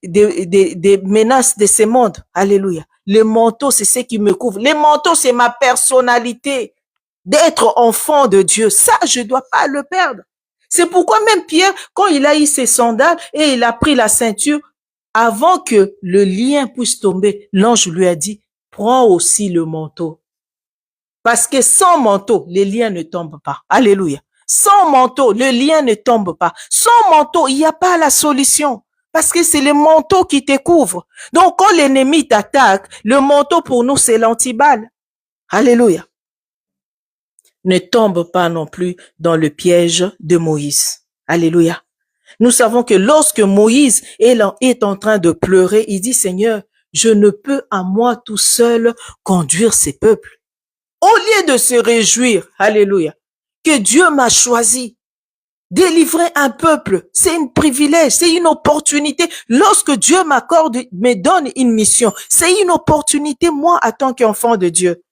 menaces de ce monde. Alléluia. Le manteau, c'est ce qui me couvre. Le manteau, c'est ma personnalité d'être enfant de Dieu. Ça, je dois pas le perdre. C'est pourquoi même Pierre, quand il a eu ses sandales et il a pris la ceinture, avant que le lien puisse tomber, l'ange lui a dit, prends aussi le manteau. Parce que sans manteau, les liens ne tombent pas. Alléluia. Sans manteau, le lien ne tombe pas. Sans manteau, il n'y a pas la solution. Parce que c'est le manteau qui te couvre. Donc, quand l'ennemi t'attaque, le manteau pour nous, c'est l'antiballe. Alléluia. Ne tombe pas non plus dans le piège de Moïse. Alléluia. Nous savons que lorsque Moïse est en train de pleurer, il dit, Seigneur, je ne peux à moi tout seul conduire ces peuples. Au lieu de se réjouir, alléluia, que Dieu m'a choisi, délivrer un peuple, c'est un privilège, c'est une opportunité. Lorsque Dieu me donne une mission, c'est une opportunité, moi, en tant qu'enfant de Dieu.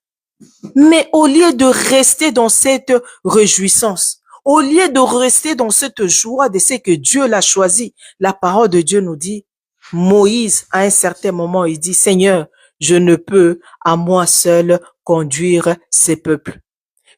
Mais au lieu de rester dans cette réjouissance, au lieu de rester dans cette joie de ce que Dieu l'a choisi, la parole de Dieu nous dit, Moïse, à un certain moment, il dit, Seigneur, je ne peux à moi seul conduire ces peuples.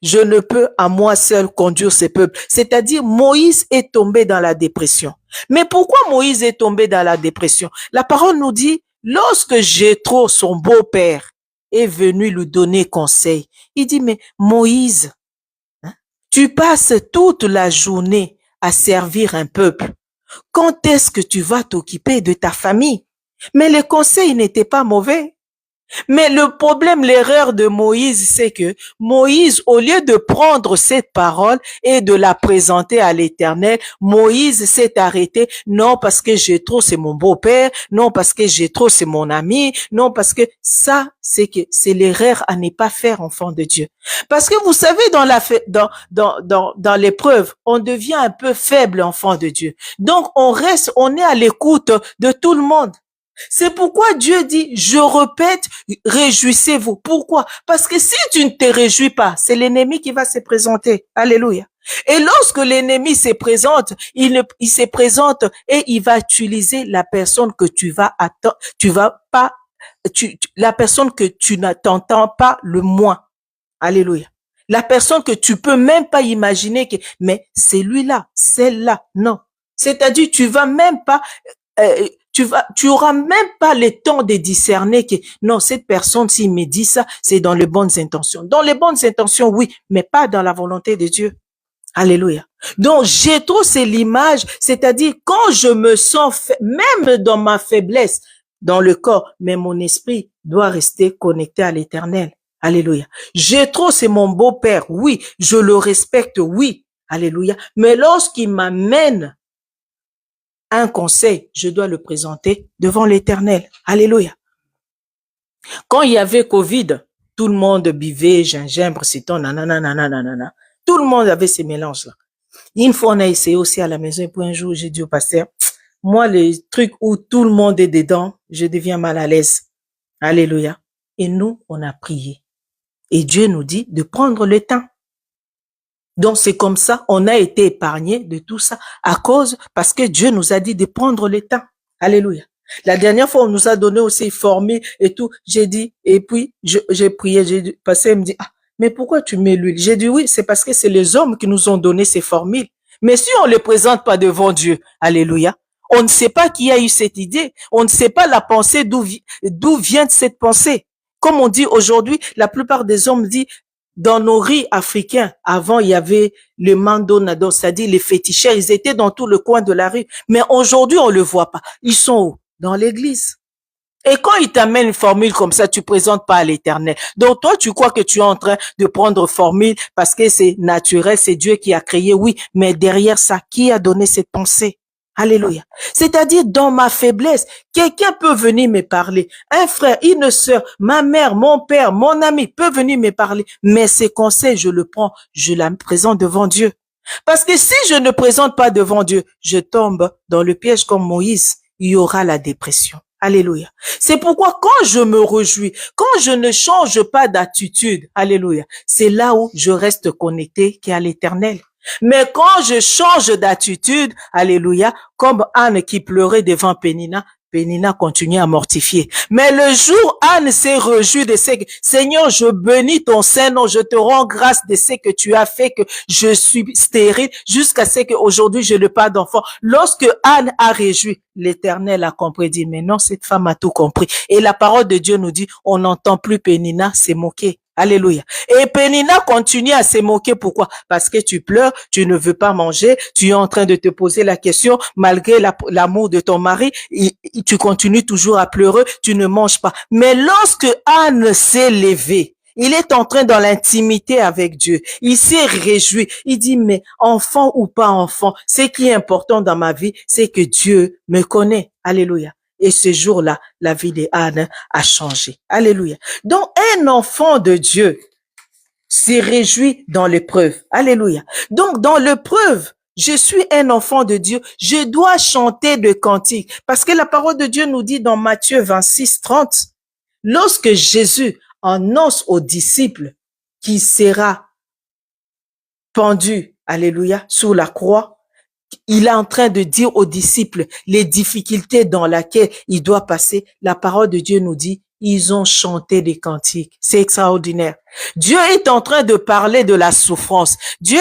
Je ne peux à moi seul conduire ces peuples. C'est-à-dire, Moïse est tombé dans la dépression. Mais pourquoi Moïse est tombé dans la dépression? La parole nous dit, lorsque Jéthro, son beau-père, est venu lui donner conseil, il dit, mais Moïse, tu passes toute la journée à servir un peuple. Quand est-ce que tu vas t'occuper de ta famille? Mais le conseil n'était pas mauvais. Mais le problème, l'erreur de Moïse, c'est que Moïse, au lieu de prendre cette parole et de la présenter à l'Éternel, Moïse s'est arrêté, non parce que Jéthro c'est mon beau-père, non parce que Jéthro c'est mon ami, non parce que ça, c'est l'erreur à ne pas faire, enfant de Dieu. Parce que vous savez, dans l'épreuve, on devient un peu faible, enfant de Dieu. Donc, on est à l'écoute de tout le monde. C'est pourquoi Dieu dit, je répète, réjouissez-vous. Pourquoi? Parce que si tu ne te réjouis pas, c'est l'ennemi qui va se présenter. Alléluia. Et lorsque l'ennemi se présente, il se présente et il va utiliser la personne que la personne que tu n'entends pas le moins. Alléluia. La personne que tu peux même pas imaginer que, mais c'est lui-là, celle-là. Non. C'est-à-dire, tu vas même pas, tu auras même pas le temps de discerner que non, cette personne, s'il me dit ça, c'est dans les bonnes intentions. Dans les bonnes intentions, oui, mais pas dans la volonté de Dieu. Alléluia. Donc, Jéthro, c'est l'image, c'est-à-dire quand je me sens, même dans ma faiblesse, dans le corps, mais mon esprit doit rester connecté à l'Éternel. Alléluia. Jéthro, c'est mon beau-père, oui, je le respecte, oui. Alléluia. Mais lorsqu'il m'amène un conseil, je dois le présenter devant l'Éternel. Alléluia. Quand il y avait Covid, tout le monde buvait gingembre, citron, nanana. Tout le monde avait ces mélanges-là. Une fois, on a essayé aussi à la maison, et puis un jour, j'ai dit au pasteur, moi, les trucs où tout le monde est dedans, je deviens mal à l'aise. Alléluia. Et nous, on a prié. Et Dieu nous dit de prendre le temps. Donc, c'est comme ça, on a été épargné de tout ça parce que Dieu nous a dit de prendre le temps. Alléluia. La dernière fois, on nous a donné aussi formule et tout. J'ai dit, et puis, j'ai prié, j'ai dit, pasteur me dit, ah, mais pourquoi tu mets l'huile? J'ai dit, oui, c'est parce que c'est les hommes qui nous ont donné ces formules. Mais si on ne les présente pas devant Dieu, alléluia, on ne sait pas qui a eu cette idée. On ne sait pas la pensée, d'où vient cette pensée. Comme on dit aujourd'hui, la plupart des hommes disent, dans nos riz africains, avant, il y avait le mandonado, c'est-à-dire les féticheurs, ils étaient dans tout le coin de la rue. Mais aujourd'hui, on le voit pas. Ils sont où? Dans l'église. Et quand il t'amène une formule comme ça, tu présentes pas à l'Éternel. Donc toi, tu crois que tu es en train de prendre formule parce que c'est naturel, c'est Dieu qui a créé, oui. Mais derrière ça, qui a donné cette pensée? Alléluia. C'est-à-dire, dans ma faiblesse, quelqu'un peut venir me parler. Un frère, une sœur, ma mère, mon père, mon ami peut venir me parler. Mais ces conseils, je le prends, je la présente devant Dieu. Parce que si je ne présente pas devant Dieu, je tombe dans le piège comme Moïse. Il y aura la dépression. Alléluia. C'est pourquoi quand je me réjouis, quand je ne change pas d'attitude, alléluia, c'est là où je reste connecté qu'à l'Éternel. Mais quand je change d'attitude, alléluia, comme Anne qui pleurait devant Pénina, Pénina continue à mortifier. Mais le jour, Anne s'est réjouie de ce que, Seigneur, je bénis ton Saint-Nom, je te rends grâce de ce que tu as fait, que je suis stérile, jusqu'à ce qu'aujourd'hui je n'ai pas d'enfant. Lorsque Anne a réjoui, l'Éternel a compris, dit, mais non, cette femme a tout compris. Et la parole de Dieu nous dit, on n'entend plus Pénina se moquer. Alléluia. Et Pénina continue à se moquer. Pourquoi? Parce que tu pleures, tu ne veux pas manger, tu es en train de te poser la question, malgré l'amour de ton mari, tu continues toujours à pleurer, tu ne manges pas. Mais lorsque Anne s'est levée, il est entré dans l'intimité avec Dieu. Il s'est réjoui. Il dit, mais enfant ou pas enfant, ce qui est important dans ma vie, c'est que Dieu me connaît. Alléluia. Et ce jour-là, la vie d'Anne a changé. Alléluia. Donc, un enfant de Dieu s'est réjoui dans l'épreuve. Alléluia. Donc, dans l'épreuve, je suis un enfant de Dieu. Je dois chanter de cantiques. Parce que la parole de Dieu nous dit dans Matthieu 26, 30, lorsque Jésus annonce aux disciples qu'il sera pendu, alléluia, sous la croix, il est en train de dire aux disciples les difficultés dans lesquelles il doit passer. La parole de Dieu nous dit, ils ont chanté des cantiques. C'est extraordinaire. Dieu est en train de parler de la souffrance. Dieu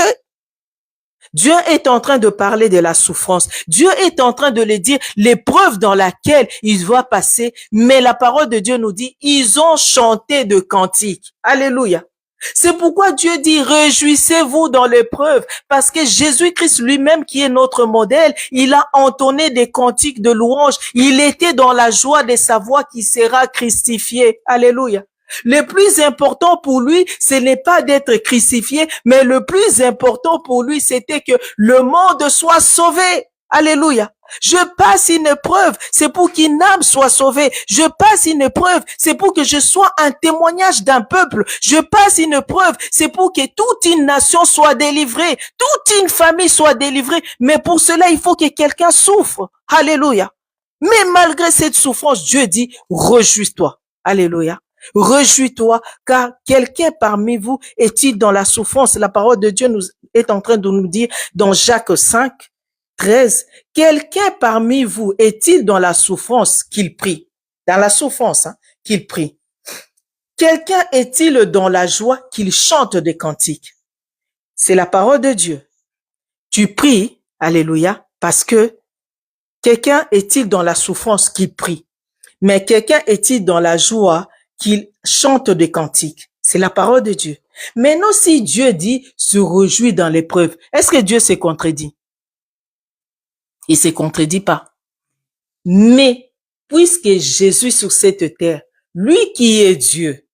est en train de parler de la souffrance. Dieu est en train de le dire, l'épreuve dans laquelle il va passer. Mais la parole de Dieu nous dit, ils ont chanté de cantiques. Alléluia. C'est pourquoi Dieu dit, réjouissez-vous dans l'épreuve, parce que Jésus-Christ lui-même, qui est notre modèle, il a entonné des cantiques de louange. Il était dans la joie de sa voix qui sera christifiée. Alléluia. Le plus important pour lui, ce n'est pas d'être crucifié, mais le plus important pour lui, c'était que le monde soit sauvé. Alléluia. Je passe une épreuve, c'est pour qu'une âme soit sauvée. Je passe une épreuve, c'est pour que je sois un témoignage d'un peuple. Je passe une épreuve, c'est pour que toute une nation soit délivrée, toute une famille soit délivrée. Mais pour cela, il faut que quelqu'un souffre. Alléluia. Mais malgré cette souffrance, Dieu dit, réjouis-toi. Alléluia. Réjouis-toi, car quelqu'un parmi vous est-il dans la souffrance? La parole de Dieu nous est en train de nous dire dans Jacques 5, 13, quelqu'un parmi vous est-il dans la souffrance qu'il prie? Dans la souffrance, qu'il prie. Quelqu'un est-il dans la joie qu'il chante des cantiques? C'est la parole de Dieu. Tu pries, alléluia, parce que quelqu'un est-il dans la souffrance qu'il prie? Mais quelqu'un est-il dans la joie qu'il chante des cantiques? C'est la parole de Dieu. Maintenant, si Dieu dit se réjouit dans l'épreuve, est-ce que Dieu s'est contredit? Il se contredit pas. Mais, puisque Jésus sur cette terre, lui qui est Dieu,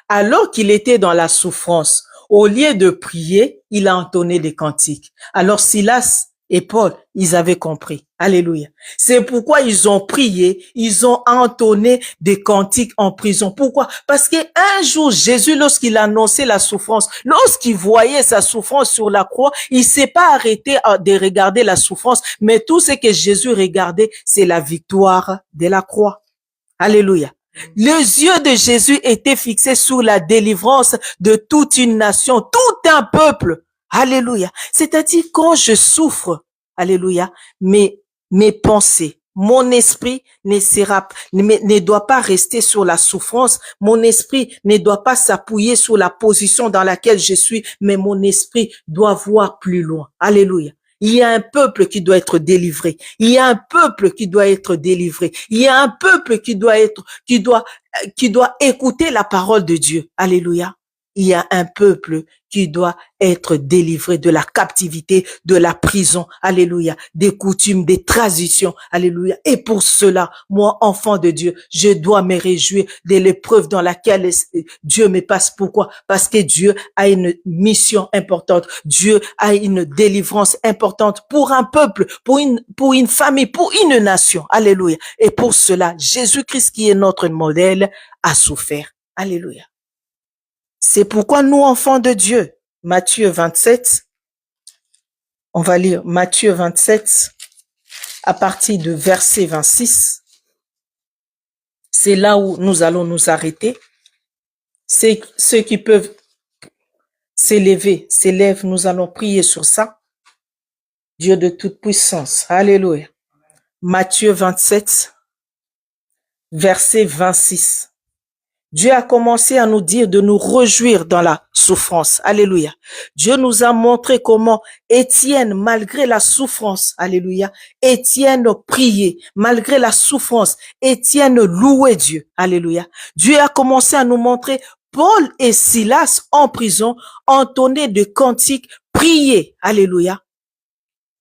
alors qu'il était dans la souffrance, au lieu de prier, il a entonné des cantiques. Alors Silas et Paul, ils avaient compris. Alléluia. C'est pourquoi ils ont prié, ils ont entonné des cantiques en prison. Pourquoi? Parce qu'un jour, Jésus, lorsqu'il annonçait la souffrance, lorsqu'il voyait sa souffrance sur la croix, il s'est pas arrêté de regarder la souffrance, mais tout ce que Jésus regardait, c'est la victoire de la croix. Alléluia. Les yeux de Jésus étaient fixés sur la délivrance de toute une nation, tout un peuple. Alléluia. C'est-à-dire, quand je souffre, alléluia, mes pensées, mon esprit ne doit pas rester sur la souffrance. Mon esprit ne doit pas s'appuyer sur la position dans laquelle je suis, mais mon esprit doit voir plus loin. Alléluia. Il y a un peuple qui doit être délivré. Il y a un peuple qui doit être délivré. Il y a un peuple qui doit écouter la parole de Dieu. Alléluia. Il y a un peuple qui doit être délivré de la captivité, de la prison, alléluia, des coutumes, des traditions, alléluia. Et pour cela, moi, enfant de Dieu, je dois me réjouir de l'épreuve dans laquelle Dieu me passe. Pourquoi? Parce que Dieu a une mission importante. Dieu a une délivrance importante pour un peuple, pour une famille, pour une nation, alléluia. Et pour cela, Jésus-Christ, qui est notre modèle, a souffert. Alléluia. C'est pourquoi nous, enfants de Dieu, Matthieu 27, on va lire Matthieu 27 à partir de verset 26. C'est là où nous allons nous arrêter. C'est ceux qui peuvent s'élèvent, nous allons prier sur ça. Dieu de toute puissance, alléluia. Matthieu 27, verset 26. Dieu a commencé à nous dire de nous réjouir dans la souffrance. Alléluia. Dieu nous a montré comment Étienne, malgré la souffrance, alléluia, Étienne priait. Malgré la souffrance, Étienne louait Dieu. Alléluia. Dieu a commencé à nous montrer Paul et Silas en prison, entonnaient de cantiques, priaient. Alléluia.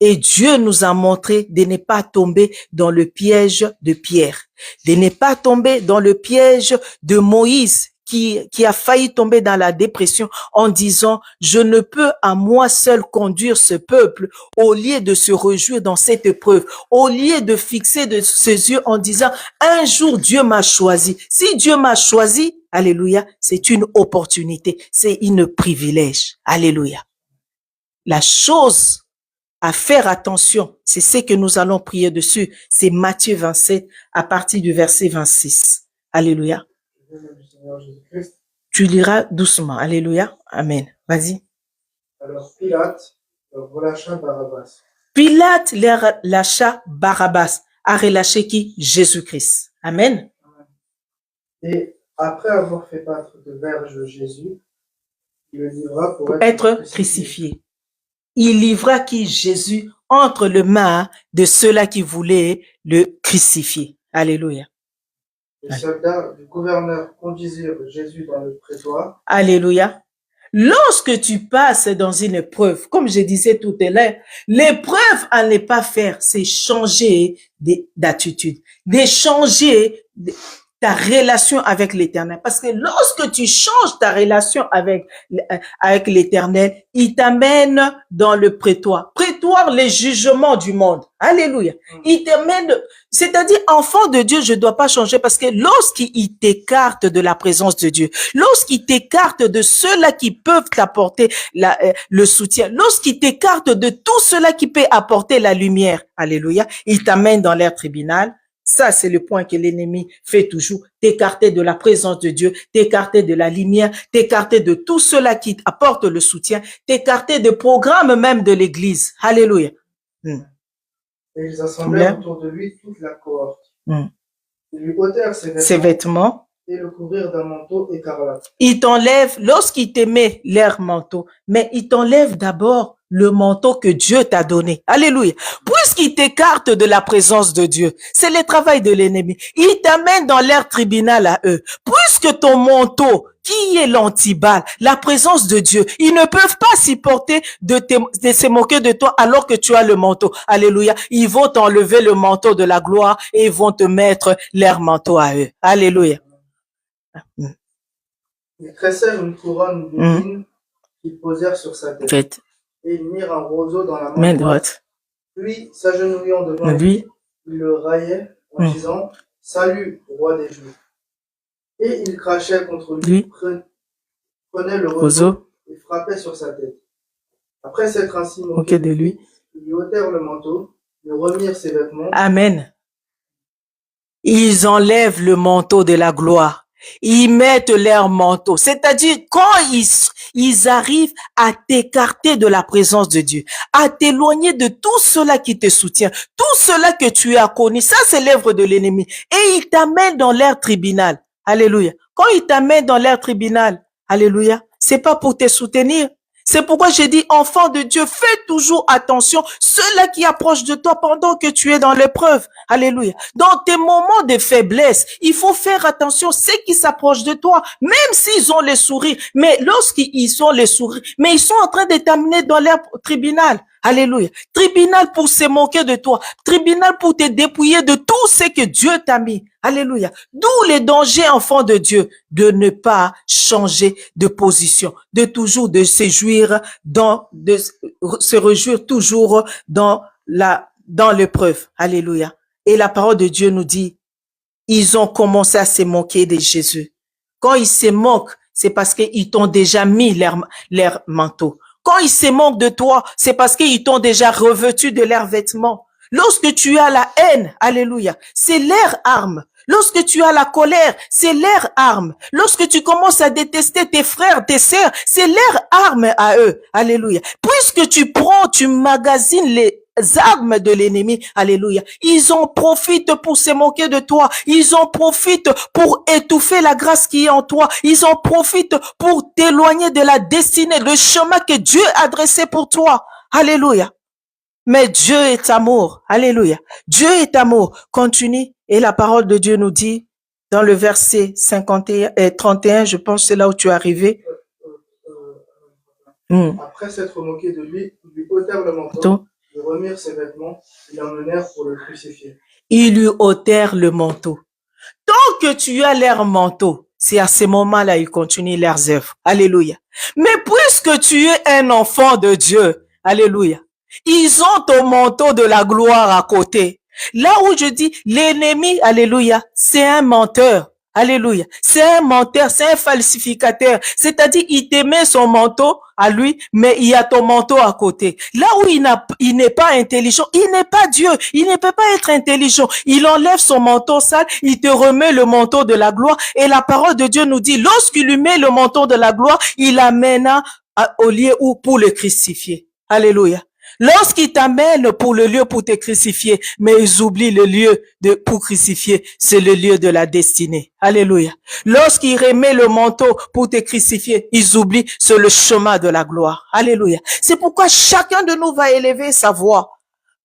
Et Dieu nous a montré de ne pas tomber dans le piège de Pierre, de ne pas tomber dans le piège de Moïse qui a failli tomber dans la dépression en disant « Je ne peux à moi seul conduire ce peuple » au lieu de se réjouir dans cette épreuve, au lieu de fixer de ses yeux en disant « Un jour Dieu m'a choisi ». Si Dieu m'a choisi, alléluia, c'est une opportunité, c'est un privilège. Alléluia. La chose à faire attention, c'est ce que nous allons prier dessus. C'est Matthieu 27 à partir du verset 26. Alléluia. Tu liras doucement. Alléluia. Amen. Vas-y. Alors Pilate relâcha Barabbas. Pilate lâcha Barabbas. A relâché qui? Jésus-Christ. Amen. Et Après avoir fait battre de verge Jésus, il le livra pour être crucifié. Il livra qui Jésus entre les mains de ceux-là qui voulaient le crucifier. Alléluia. Les soldats du gouverneur conduisirent Jésus dans le prétoire. Alléluia. Lorsque tu passes dans une épreuve, comme je disais tout à l'heure, l'épreuve à ne pas faire, c'est changer d'attitude, de changer ta relation avec l'Éternel. Parce que lorsque tu changes ta relation avec l'Éternel, il t'amène dans le prétoire. Prétoire, les jugements du monde. Alléluia. Il t'amène, c'est-à-dire, enfant de Dieu, je dois pas changer parce que lorsqu'il t'écarte de la présence de Dieu, lorsqu'il t'écarte de ceux-là qui peuvent t'apporter le soutien, lorsqu'il t'écarte de tout cela qui peut apporter la lumière, alléluia, il t'amène dans l'air tribunal. Ça, c'est le point que l'ennemi fait toujours. T'écarter de la présence de Dieu, t'écarter de la lumière, t'écarter de tout cela qui apporte le soutien, t'écarter des programmes même de l'église. Alléluia. Et ils assemblèrent autour de lui toute la cohorte. Ils lui ôtèrent ses vêtements et le couvrirent d'un manteau écarlate. Il t'enlève, lorsqu'il te met leur manteau, mais il t'enlève d'abord le manteau que Dieu t'a donné. Alléluia. Puisqu'il t'écarte de la présence de Dieu, c'est le travail de l'ennemi. Il t'amène dans leur tribunal à eux. Puisque ton manteau, qui est l'antibal, la présence de Dieu, ils ne peuvent pas supporter de se moquer de toi alors que tu as le manteau. Alléluia. Ils vont t'enlever le manteau de la gloire et ils vont te mettre leur manteau à eux. Alléluia. Ils tressèrent une couronne d'épines qu'ils posèrent sur sa tête. Et ils mirent un roseau dans la main droite. Puis, s'agenouillant devant lui, ils le raillaient en disant « Salut, roi des Juifs !» Et ils crachaient contre lui, prenaient le roseau et frappaient sur sa tête. Après s'être ainsi moqués de lui, ils lui ôtèrent le manteau, lui remirent ses vêtements. Amen. Ils enlèvent le manteau de la gloire. Ils mettent leur manteau. C'est-à-dire, quand ils arrivent à t'écarter de la présence de Dieu, à t'éloigner de tout cela qui te soutient, tout cela que tu as connu, ça c'est l'œuvre de l'ennemi. Et ils t'amènent dans leur tribunal. Alléluia. Quand ils t'amènent dans leur tribunal, alléluia, c'est pas pour te soutenir. C'est pourquoi j'ai dit, enfant de Dieu, fais toujours attention, ceux-là qui approchent de toi pendant que tu es dans l'épreuve. Alléluia. Dans tes moments de faiblesse, il faut faire attention, ceux qui s'approchent de toi, même s'ils ont les sourires, mais lorsqu'ils ont les sourires, mais ils sont en train de t'amener dans leur tribunal. Alléluia. Tribunal pour se moquer de toi. Tribunal pour te dépouiller de tout ce que Dieu t'a mis. Alléluia. D'où les dangers, enfants de Dieu, de ne pas changer de position, de toujours de se jouir de se réjouir toujours dans l'épreuve. Alléluia. Et la parole de Dieu nous dit, ils ont commencé à se moquer de Jésus. Quand ils se moquent, c'est parce qu'ils t'ont déjà mis leur manteau. Quand ils se moquent de toi, c'est parce qu'ils t'ont déjà revêtu de leurs vêtements. Lorsque tu as la haine, alléluia, c'est leur arme. Lorsque tu as la colère, c'est leur arme. Lorsque tu commences à détester tes frères, tes sœurs, c'est leur arme à eux. Alléluia. Puisque tu magasines les armes de l'ennemi, alléluia. Ils en profitent pour se moquer de toi. Ils en profitent pour étouffer la grâce qui est en toi. Ils en profitent pour t'éloigner de la destinée, le chemin que Dieu a dressé pour toi. Alléluia. Mais Dieu est amour. Alléluia. Dieu est amour. Continue. Et la parole de Dieu nous dit, dans le verset 51 et 31, je pense c'est là où tu es arrivé. Après s'être moqué de lui, ils lui ôtèrent le manteau, lui remirent ses vêtements, et l'emmenèrent pour le crucifier. Ils lui ôtèrent le manteau. Tant que tu as leur manteau, c'est à ce moment-là ils continuent leurs œuvres. Alléluia. Mais puisque tu es un enfant de Dieu, alléluia, ils ont ton manteau de la gloire à côté. Là où je dis l'ennemi, alléluia, c'est un menteur. Alléluia. C'est un menteur, c'est un falsificateur. C'est-à-dire, il te met son manteau à lui, mais il y a ton manteau à côté. Là où il n'est pas intelligent, il n'est pas Dieu. Il ne peut pas être intelligent. Il enlève son manteau sale, il te remet le manteau de la gloire. Et la parole de Dieu nous dit, lorsqu'il lui met le manteau de la gloire, il l'amène au lieu où pour le crucifier. Alléluia. Lorsqu'ils t'amènent pour le lieu pour te crucifier, mais ils oublient le lieu pour crucifier, c'est le lieu de la destinée. Alléluia. Lorsqu'ils remettent le manteau pour te crucifier, ils oublient, c'est le chemin de la gloire. Alléluia. C'est pourquoi chacun de nous va élever sa voix.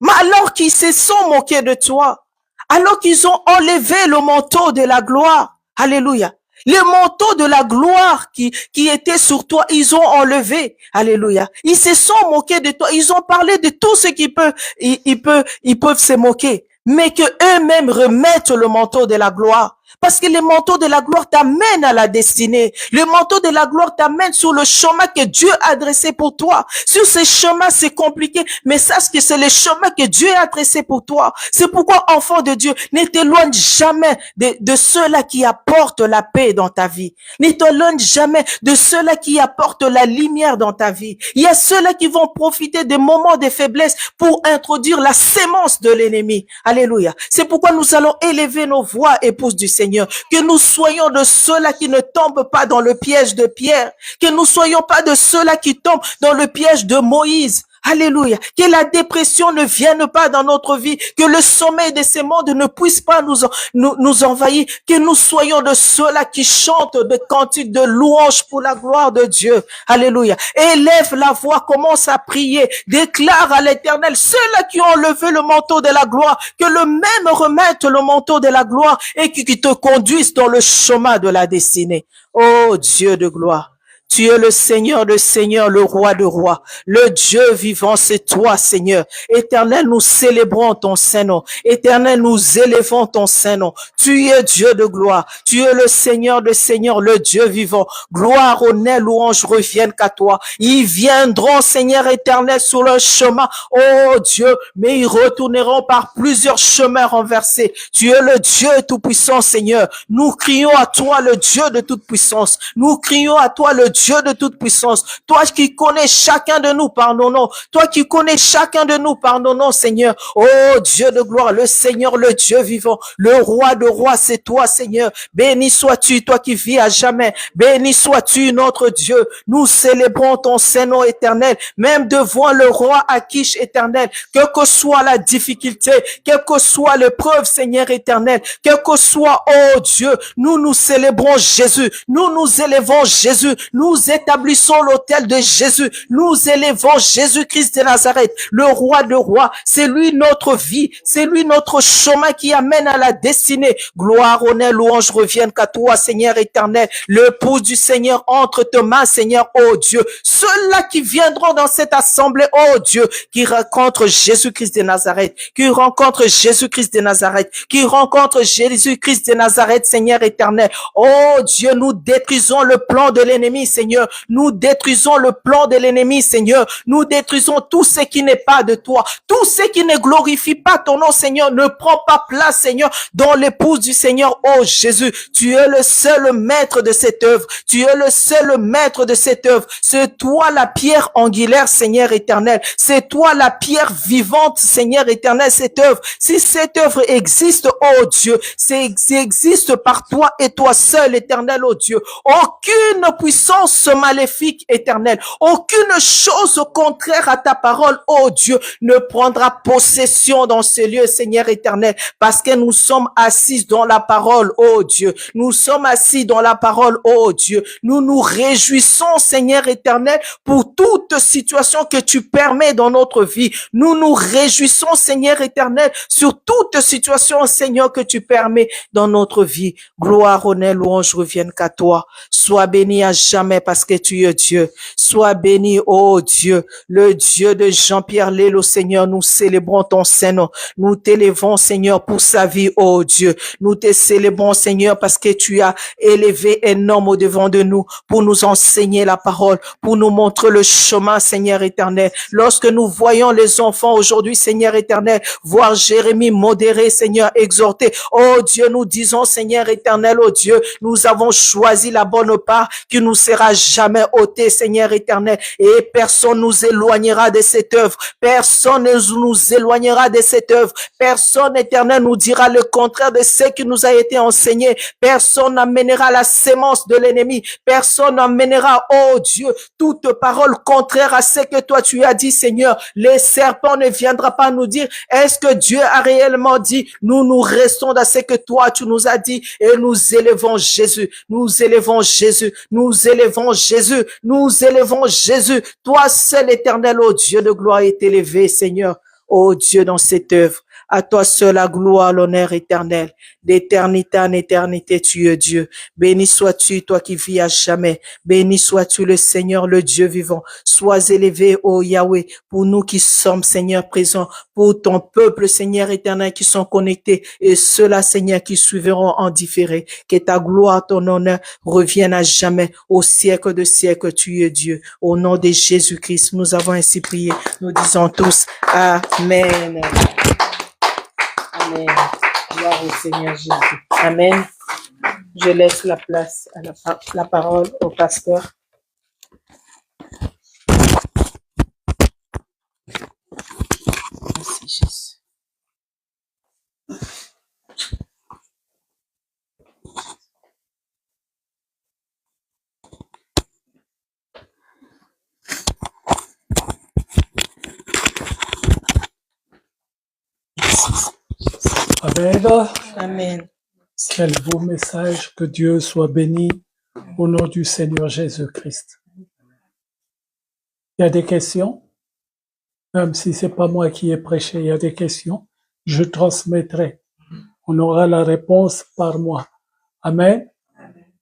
Mais alors qu'ils se sont moqués de toi, alors qu'ils ont enlevé le manteau de la gloire, alléluia. Le manteau de la gloire qui était sur toi, ils ont enlevé. Alléluia. Ils se sont moqués de toi. Ils ont parlé de tout ce qu'ils peuvent, ils peuvent se moquer. Mais que eux-mêmes remettent le manteau de la gloire. Parce que le manteau de la gloire t'amène à la destinée. Le manteau de la gloire t'amène sur le chemin que Dieu a dressé pour toi. Sur ce chemin, c'est compliqué, mais sache que c'est le chemin que Dieu a dressé pour toi. C'est pourquoi, enfant de Dieu, ne t'éloigne jamais de ceux-là qui apportent la paix dans ta vie. Ne t'éloigne jamais de ceux-là qui apportent la lumière dans ta vie. Il y a ceux-là qui vont profiter des moments de faiblesse pour introduire la sémence de l'ennemi. Alléluia. C'est pourquoi nous allons élever nos voix, épouses du Seigneur, que nous soyons de ceux-là qui ne tombent pas dans le piège de Pierre, que nous soyons pas de ceux-là qui tombent dans le piège de Moïse. Alléluia. Que la dépression ne vienne pas dans notre vie, que le sommeil de ces mondes ne puisse pas nous envahir, que nous soyons de ceux-là qui chantent des cantiques de louange pour la gloire de Dieu. Alléluia. Élève la voix, commence à prier, déclare à l'Éternel, ceux-là qui ont enlevé le manteau de la gloire, que le même remette le manteau de la gloire et qui te conduise dans le chemin de la destinée. Oh Dieu de gloire. Tu es le Seigneur de Seigneurs, le Roi de Rois, le Dieu vivant, c'est toi, Seigneur. Éternel, nous célébrons ton Saint-Nom. Éternel, nous élevons ton Saint-Nom. Tu es Dieu de gloire. Tu es le Seigneur de Seigneurs, le Dieu vivant. Gloire, honneur, louange reviennent qu'à toi. Ils viendront, Seigneur éternel, sur leur chemin. Oh Dieu, mais ils retourneront par plusieurs chemins renversés. Tu es le Dieu tout-puissant, Seigneur. Nous crions à toi, le Dieu de toute puissance. Nous crions à toi, le Dieu de toute puissance, toi qui connais chacun de nous par nos noms, toi qui connais chacun de nous par nos noms, Seigneur. Oh Dieu de gloire, le Seigneur, le Dieu vivant, le Roi de rois, c'est toi, Seigneur. Béni sois-tu, toi qui vis à jamais. Béni sois-tu, notre Dieu. Nous célébrons ton Saint-Nom éternel, même devant le roi Akish éternel, quelle que soit la difficulté, quelle que soit l'épreuve, Seigneur éternel, quel que soit, oh Dieu, nous célébrons Jésus, nous élevons Jésus, nous établissons l'autel de Jésus. Nous élevons Jésus-Christ de Nazareth, le roi de rois. C'est lui notre vie. C'est lui notre chemin qui amène à la destinée. Gloire, honneur, louange reviennent qu'à toi, Seigneur éternel. Le pouce du Seigneur entre tes mains, Seigneur, oh Dieu. Ceux-là qui viendront dans cette assemblée, oh Dieu, qui rencontrent Jésus-Christ de Nazareth, qui rencontrent Jésus-Christ de Nazareth, qui rencontrent Jésus-Christ de Nazareth, Seigneur éternel. Oh Dieu, nous détruisons le plan de l'ennemi, Seigneur. Nous détruisons le plan de l'ennemi, Seigneur. Nous détruisons tout ce qui n'est pas de toi. Tout ce qui ne glorifie pas ton nom, Seigneur, ne prend pas place, Seigneur, dans l'épouse du Seigneur. Oh Jésus, tu es le seul maître de cette œuvre. Tu es le seul maître de cette œuvre. C'est toi la pierre angulaire, Seigneur éternel. C'est toi la pierre vivante, Seigneur éternel, cette œuvre. Si cette œuvre existe, oh Dieu, c'est existe par toi et toi seul, éternel, oh Dieu. Aucune puissance maléfique éternelle, aucune chose contraire à ta parole, oh Dieu, ne prendra possession dans ce lieu, Seigneur éternel, parce que nous sommes assis dans la parole, oh Dieu. Nous sommes assis dans la parole, oh Dieu. Nous nous réjouissons, Seigneur éternel, pour toute situation que tu permets dans notre vie. Nous nous réjouissons, Seigneur éternel, sur toute situation, Seigneur, que tu permets dans notre vie. Gloire, honneur, louange reviennent qu'à toi. Sois béni à jamais parce que tu es Dieu. Sois béni, oh Dieu, le Dieu de Jean-Pierre Lélo, Seigneur. Nous célébrons ton Saint-Nom. Nous t'élevons, Seigneur, pour sa vie, oh Dieu. Nous te célébrons, Seigneur, parce que tu as élevé un homme au devant de nous pour nous enseigner la parole, pour nous montrer le chemin, Seigneur éternel. Lorsque nous voyons les enfants aujourd'hui, Seigneur éternel, voir Jérémie modéré, Seigneur, exhorté, oh Dieu, nous disons, Seigneur éternel, oh Dieu, nous avons choisi la bonne part qui nous sera sera jamais ôté, Seigneur éternel, et personne nous éloignera de cette œuvre. Personne ne nous éloignera de cette œuvre. Personne éternel nous dira le contraire de ce qui nous a été enseigné. Personne n'amènera la sémence de l'ennemi. Personne n'amènera, oh Dieu, toute parole contraire à ce que toi tu as dit, Seigneur. Les serpents ne viendra pas nous dire, est-ce que Dieu a réellement dit? Nous restons dans ce que toi tu nous as dit et nous élevons Jésus. Nous élevons Jésus. Nous élevons Jésus. Nous élevons Jésus. Toi seul éternel, oh Dieu de gloire, est élevé, Seigneur. Oh Dieu, dans cette œuvre. À toi seul la gloire, l'honneur éternel. D'éternité en éternité, tu es Dieu. Béni sois-tu, toi qui vis à jamais. Béni sois-tu le Seigneur, le Dieu vivant. Sois élevé, ô Yahweh, pour nous qui sommes, Seigneur, présents, pour ton peuple, Seigneur éternel, qui sont connectés, et ceux-là, Seigneur, qui suivront en différé. Que ta gloire, ton honneur reviennent à jamais. Au siècle de siècle, tu es Dieu. Au nom de Jésus-Christ, nous avons ainsi prié. Nous disons tous Amen. Amen. Gloire au Seigneur Jésus. Amen. Je laisse la place à la parole au pasteur. Merci Jésus. Amen. Amen. Quel beau message, que Dieu soit béni au nom du Seigneur Jésus-Christ. Il y a des questions? Même si c'est pas moi qui ai prêché, il y a des questions, je transmettrai. On aura la réponse par moi. Amen.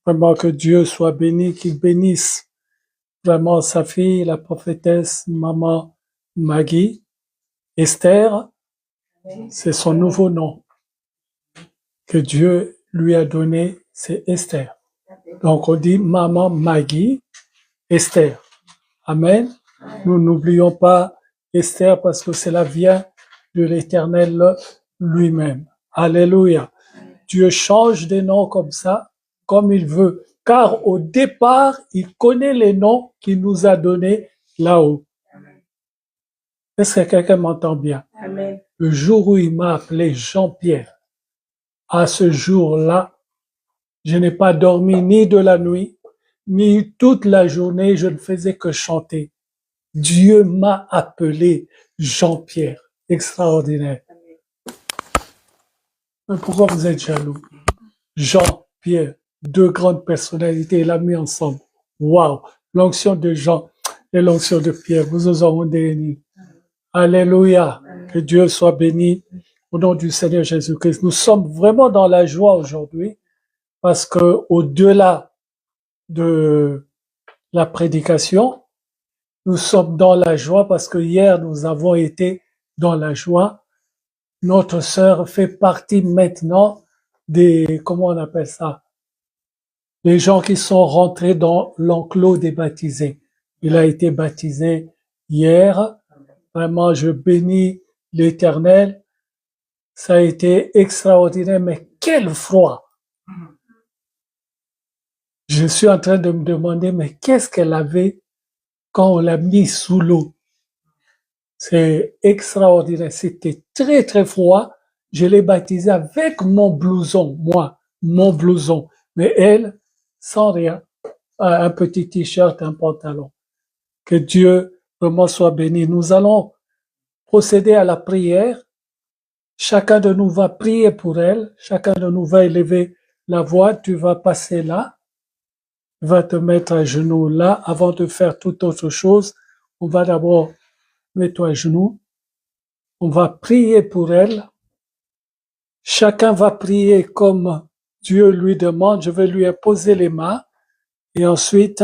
Vraiment que Dieu soit béni, qu'il bénisse vraiment sa fille, la prophétesse maman Maggie. Esther, c'est son nouveau nom que Dieu lui a donné, c'est Esther. Donc on dit maman Maggie, Esther. Amen. Nous n'oublions pas Esther parce que cela vient de l'Éternel lui-même. Alléluia. Dieu change des noms comme ça, comme il veut. Car au départ, il connaît les noms qu'il nous a donnés là-haut. Est-ce que quelqu'un m'entend bien? Amen. Le jour où il m'a appelé Jean-Pierre, à ce jour-là, je n'ai pas dormi ni de la nuit, ni toute la journée, je ne faisais que chanter. Dieu m'a appelé Jean-Pierre. Extraordinaire. Mais pourquoi vous êtes jaloux? Jean-Pierre, deux grandes personnalités, il a mis ensemble. Waouh! L'onction de Jean et l'onction de Pierre, vous nous aurez bénis. Alléluia! Que Dieu soit béni au nom du Seigneur Jésus-Christ. Nous sommes vraiment dans la joie aujourd'hui parce que au-delà de la prédication, nous sommes dans la joie parce que hier nous avons été dans la joie. Notre sœur fait partie maintenant des, comment on appelle ça? Les gens qui sont rentrés dans l'enclos des baptisés. Il a été baptisé hier. Vraiment, je bénis l'Éternel. Ça a été extraordinaire, mais quel froid! Je suis en train de me demander, mais qu'est-ce qu'elle avait quand on l'a mis sous l'eau? C'est extraordinaire. C'était très, très froid. Je l'ai baptisée avec mon blouson, moi, mon blouson. Mais elle, sans rien. Un petit t-shirt, un pantalon. Que Dieu vraiment soit béni. Nous allons procéder à la prière. Chacun de nous va prier pour elle. Chacun de nous va élever la voix. Tu vas passer là. Tu vas te mettre à genoux là. Avant de faire toute autre chose, on va d'abord mets-toi à genoux. On va prier pour elle. Chacun va prier comme Dieu lui demande. Je vais lui imposer les mains. Et ensuite.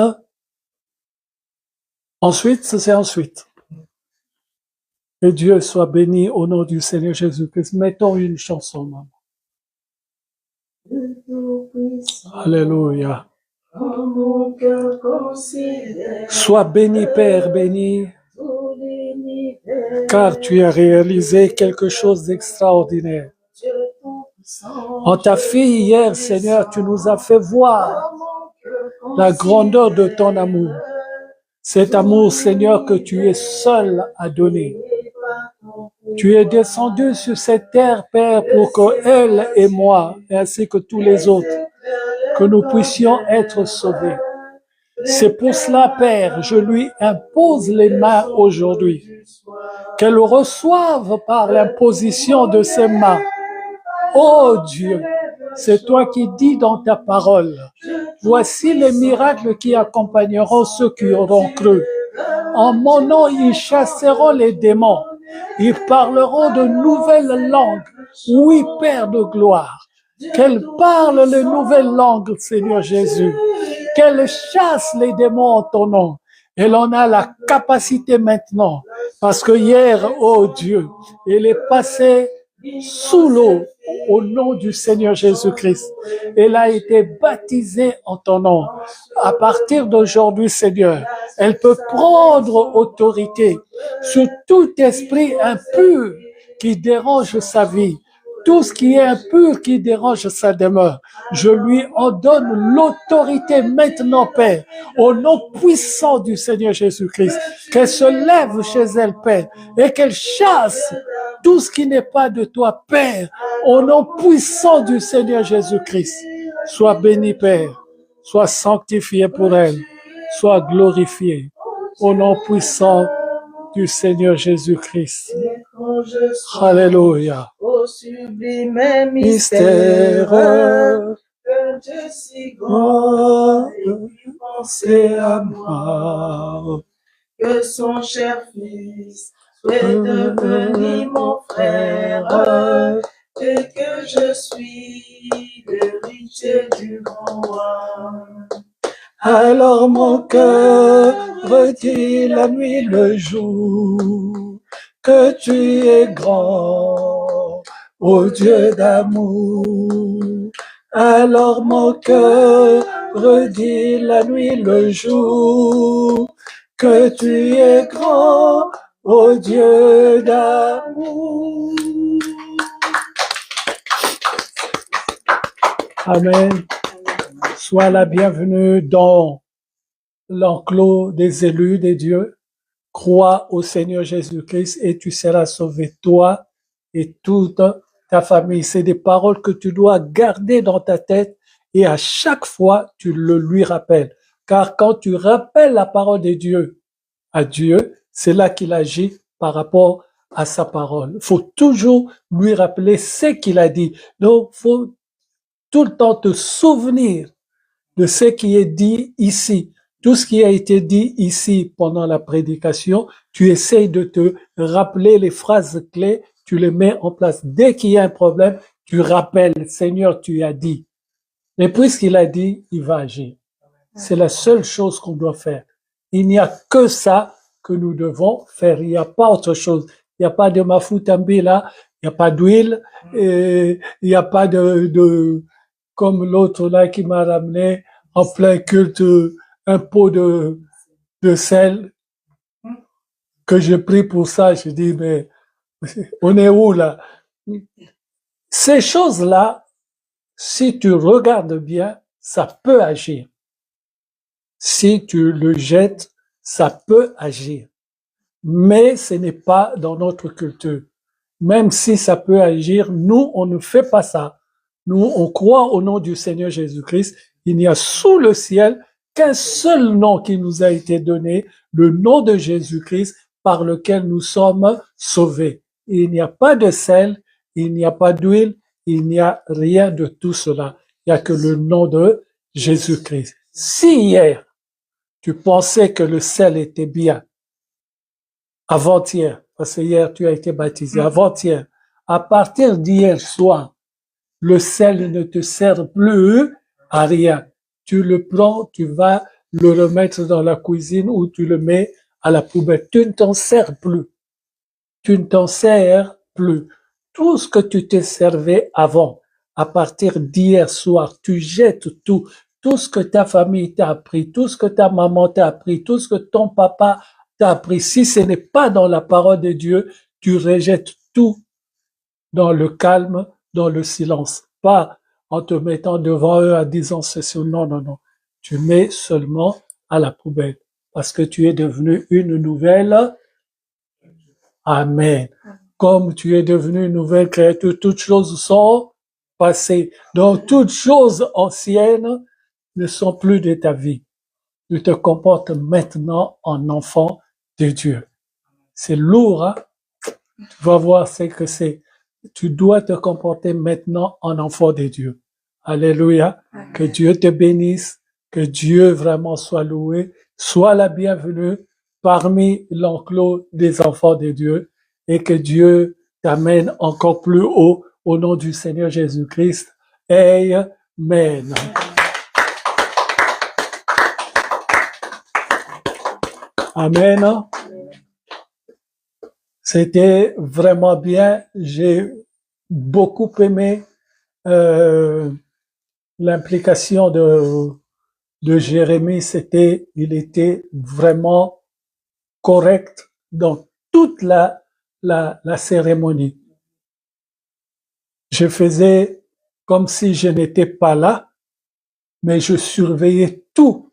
Que Dieu soit béni au nom du Seigneur Jésus-Christ. Mettons une chanson, maman. Alléluia. Sois béni, Père, béni. Car tu as réalisé quelque chose d'extraordinaire. En ta fille hier, Seigneur, tu nous as fait voir la grandeur de ton amour. Cet amour, Seigneur, que tu es seul à donner. Tu es descendu sur cette terre, Père, pour que elle et moi, ainsi que tous les autres, que nous puissions être sauvés. C'est pour cela, Père, je lui impose les mains aujourd'hui. Qu'elle reçoive par l'imposition de ses mains. Oh Dieu, c'est toi qui dis dans ta parole, voici les miracles qui accompagneront ceux qui auront cru. En mon nom, ils chasseront les démons. Ils parleront de nouvelles langues. Oui, Père de gloire. Qu'elle parle les nouvelles langues, Seigneur Jésus. Qu'elle chasse les démons en ton nom. Elle en a la capacité maintenant. Parce que hier, oh Dieu, elle est passée sous l'eau au nom du Seigneur Jésus-Christ. Elle a été baptisée en ton nom. À partir d'aujourd'hui, Seigneur, elle peut prendre autorité sur tout esprit impur qui dérange sa vie. Tout ce qui est impur qui dérange sa demeure, je lui en donne l'autorité maintenant, Père, au nom puissant du Seigneur Jésus-Christ, qu'elle se lève chez elle, Père, et qu'elle chasse tout ce qui n'est pas de toi, Père, au nom puissant du Seigneur Jésus-Christ. Sois béni, Père, sois sanctifié pour elle, sois glorifié, au nom puissant du Seigneur Jésus-Christ. Alléluia. Au sublime mystère, que Dieu si grand ait pensé à moi, que son cher Fils soit devenu mon frère, et que je suis l'héritier du grand roi. Alors mon cœur redit la nuit le jour, que tu es grand, ô Dieu d'amour. Alors mon cœur redit la nuit le jour, que tu es grand, ô Dieu d'amour. Amen. Sois la bienvenue dans l'enclos des élus des dieux. Crois au Seigneur Jésus-Christ et tu seras sauvé, toi et toute ta famille. C'est des paroles que tu dois garder dans ta tête et à chaque fois, tu le lui rappelles. Car quand tu rappelles la parole de Dieu à Dieu, c'est là qu'il agit par rapport à sa parole. Il faut toujours lui rappeler ce qu'il a dit. Donc, il faut tout le temps te souvenir de ce qui est dit ici. Tout ce qui a été dit ici pendant la prédication, tu essayes de te rappeler les phrases clés, tu les mets en place. Dès qu'il y a un problème, tu rappelles, Seigneur, tu as dit. Et puisqu'il a dit, il va agir. C'est la seule chose qu'on doit faire. Il n'y a que ça que nous devons faire. Il n'y a pas autre chose. Il n'y a pas de mafutambi là, il n'y a pas d'huile, il n'y a pas de comme l'autre là qui m'a ramené en plein culte un pot de sel que j'ai pris pour ça. Je dis, mais on est où là? Ces choses-là, si tu regardes bien, ça peut agir. Si tu le jettes, ça peut agir. Mais ce n'est pas dans notre culture. Même si ça peut agir, nous, on ne fait pas ça. Nous, on croit au nom du Seigneur Jésus-Christ. Il n'y a sous le ciel qu'un seul nom qui nous a été donné, le nom de Jésus-Christ, par lequel nous sommes sauvés. Il n'y a pas de sel, il n'y a pas d'huile, il n'y a rien de tout cela. Il n'y a que le nom de Jésus-Christ. Si hier, tu pensais que le sel était bien, avant-hier, parce que hier tu as été baptisé, avant-hier, à partir d'hier soir, le sel ne te sert plus à rien. Tu le prends, tu vas le remettre dans la cuisine ou tu le mets à la poubelle. Tu ne t'en sers plus. Tu ne t'en sers plus. Tout ce que tu t'es servi avant, à partir d'hier soir, tu jettes tout. Tout ce que ta famille t'a appris, tout ce que ta maman t'a appris, tout ce que ton papa t'a appris. Si ce n'est pas dans la parole de Dieu, tu rejettes tout dans le calme, dans le silence. Pas en te mettant devant eux en disant ceci. Non, non, non. tu mets seulement à la poubelle parce que tu es devenu une nouvelle. Amen. Comme tu es devenu une nouvelle créature, toutes choses sont passées. Donc, toutes choses anciennes ne sont plus de ta vie. Tu te comportes maintenant en enfant de Dieu. C'est lourd, hein? Tu vas voir ce que c'est. Tu dois te comporter maintenant en enfant de Dieu. Alléluia. Que Dieu te bénisse. Que Dieu vraiment soit loué. Sois la bienvenue parmi l'enclos des enfants de Dieu. Et que Dieu t'amène encore plus haut au nom du Seigneur Jésus-Christ. Amen. Amen. C'était vraiment bien. J'ai beaucoup aimé l'implication de Jérémie. Il était vraiment correct dans toute la cérémonie. Je faisais comme si je n'étais pas là, mais je surveillais tout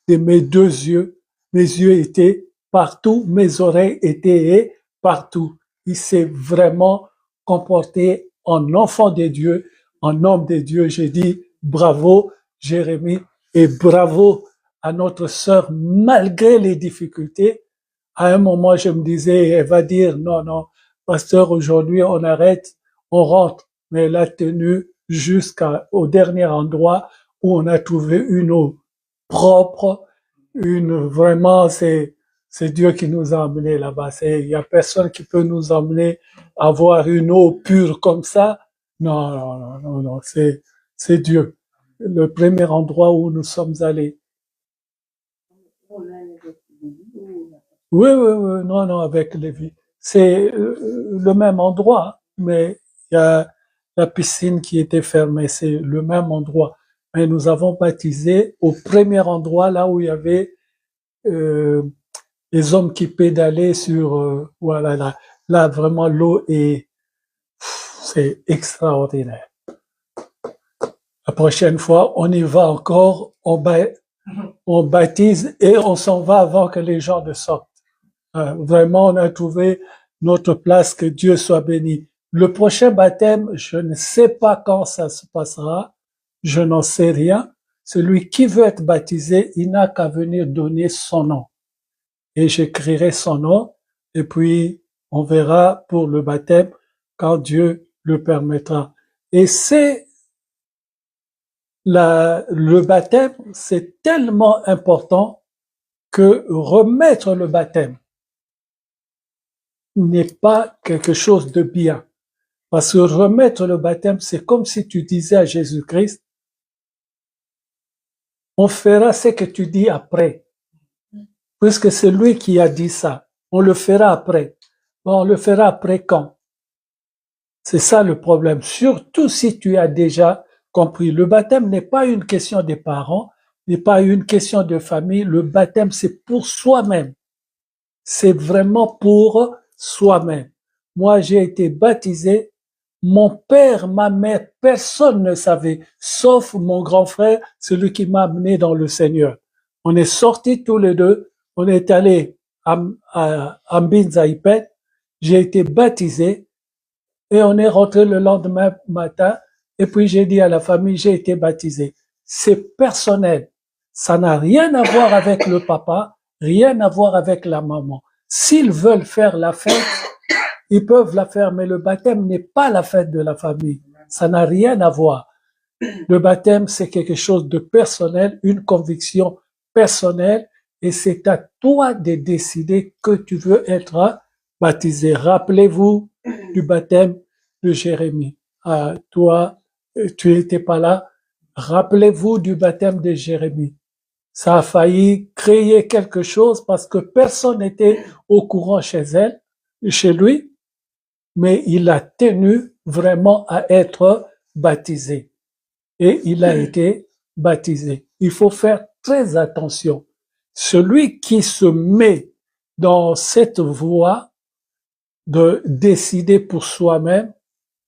de mes deux yeux. Mes yeux étaient partout, mes oreilles étaient partout. Il s'est vraiment comporté en enfant de Dieu, en homme de Dieu. J'ai dit bravo Jérémie et bravo à notre sœur malgré les difficultés. À un moment, je me disais, elle va dire non, pasteur, aujourd'hui on arrête, on rentre. Mais elle a tenu jusqu'au dernier endroit où on a trouvé une eau propre, vraiment, c'est Dieu qui nous a emmenés là-bas. Il y a personne qui peut nous emmener à avoir une eau pure comme ça. Non, c'est Dieu. Le premier endroit où nous sommes allés. Oui, non, avec Lévi. C'est le même endroit, mais il y a la piscine qui était fermée. C'est le même endroit. Mais nous avons baptisé au premier endroit, là où il y avait les hommes qui pédalaient sur... voilà, là, vraiment, l'eau c'est extraordinaire. La prochaine fois, on y va encore, on baptise et on s'en va avant que les gens ne sortent. Vraiment, on a trouvé notre place, que Dieu soit béni. Le prochain baptême, je ne sais pas quand ça se passera, je n'en sais rien. Celui qui veut être baptisé, il n'a qu'à venir donner son nom. Et j'écrirai son nom, et puis on verra pour le baptême quand Dieu le permettra. Et le baptême, c'est tellement important que remettre le baptême n'est pas quelque chose de bien. Parce que remettre le baptême, c'est comme si tu disais à Jésus-Christ, on fera ce que tu dis après. Puisque c'est lui qui a dit ça. On le fera après. Bon, on le fera après quand? C'est ça le problème. Surtout si tu as déjà compris. Le baptême n'est pas une question des parents, n'est pas une question de famille. Le baptême, c'est pour soi-même. C'est vraiment pour soi-même. Moi, j'ai été baptisé. Mon père, ma mère, personne ne savait, sauf mon grand frère, celui qui m'a amené dans le Seigneur. On est sortis tous les deux. On est allé à Mbinza-Ipet. J'ai été baptisé et on est rentré le lendemain matin. Et puis j'ai dit à la famille, j'ai été baptisé. C'est personnel. Ça n'a rien à voir avec le papa, rien à voir avec la maman. S'ils veulent faire la fête, ils peuvent la faire, mais le baptême n'est pas la fête de la famille. Ça n'a rien à voir. Le baptême, c'est quelque chose de personnel, une conviction personnelle, et c'est à toi de décider que tu veux être baptisé. Rappelez-vous du baptême de Jérémie. Toi, tu n'étais pas là. Rappelez-vous du baptême de Jérémie. Ça a failli créer quelque chose parce que personne n'était au courant chez lui, mais il a tenu vraiment à être baptisé. Et il a été baptisé. Il faut faire très attention. Celui qui se met dans cette voie de décider pour soi-même,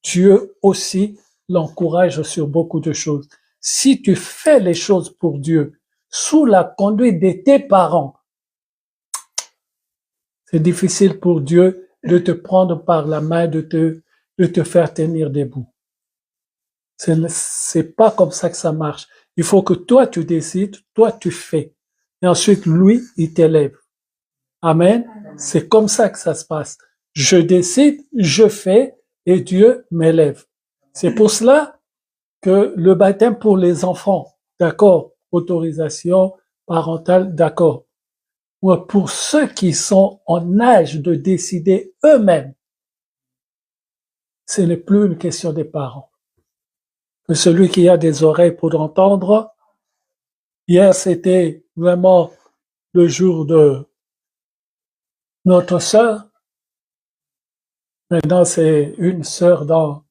Dieu aussi l'encourage sur beaucoup de choses. Si tu fais les choses pour Dieu sous la conduite de tes parents. C'est difficile pour Dieu de te prendre par la main, de te faire tenir debout. C'est pas comme ça que ça marche. Il faut que toi tu décides, toi tu fais. Et ensuite, lui, il t'élève. Amen. C'est comme ça que ça se passe. Je décide, je fais, et Dieu m'élève. C'est pour cela que le baptême pour les enfants, d'accord, autorisation parentale, d'accord. Pour ceux qui sont en âge de décider eux-mêmes, ce n'est plus une question des parents. Que celui qui a des oreilles pour entendre, hier c'était vraiment le jour de notre sœur. Maintenant c'est une sœur dans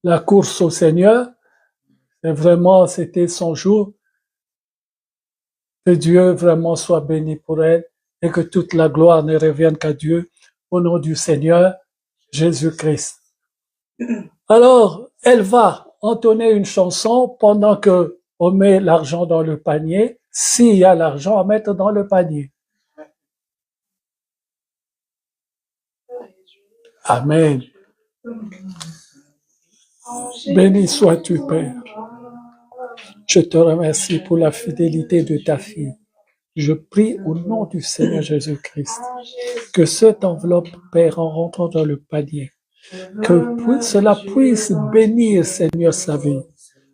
la course au Seigneur. Et vraiment c'était son jour. Que Dieu vraiment soit béni pour elle et que toute la gloire ne revienne qu'à Dieu au nom du Seigneur Jésus-Christ. Alors, elle va entonner une chanson pendant que on met l'argent dans le panier, s'il y a l'argent à mettre dans le panier. Amen. Béni sois-tu, Père. Je te remercie pour la fidélité de ta fille. Je prie au nom du Seigneur Jésus-Christ que cette enveloppe, Père, en rentrant dans le panier, que cela puisse bénir, Seigneur, sa vie.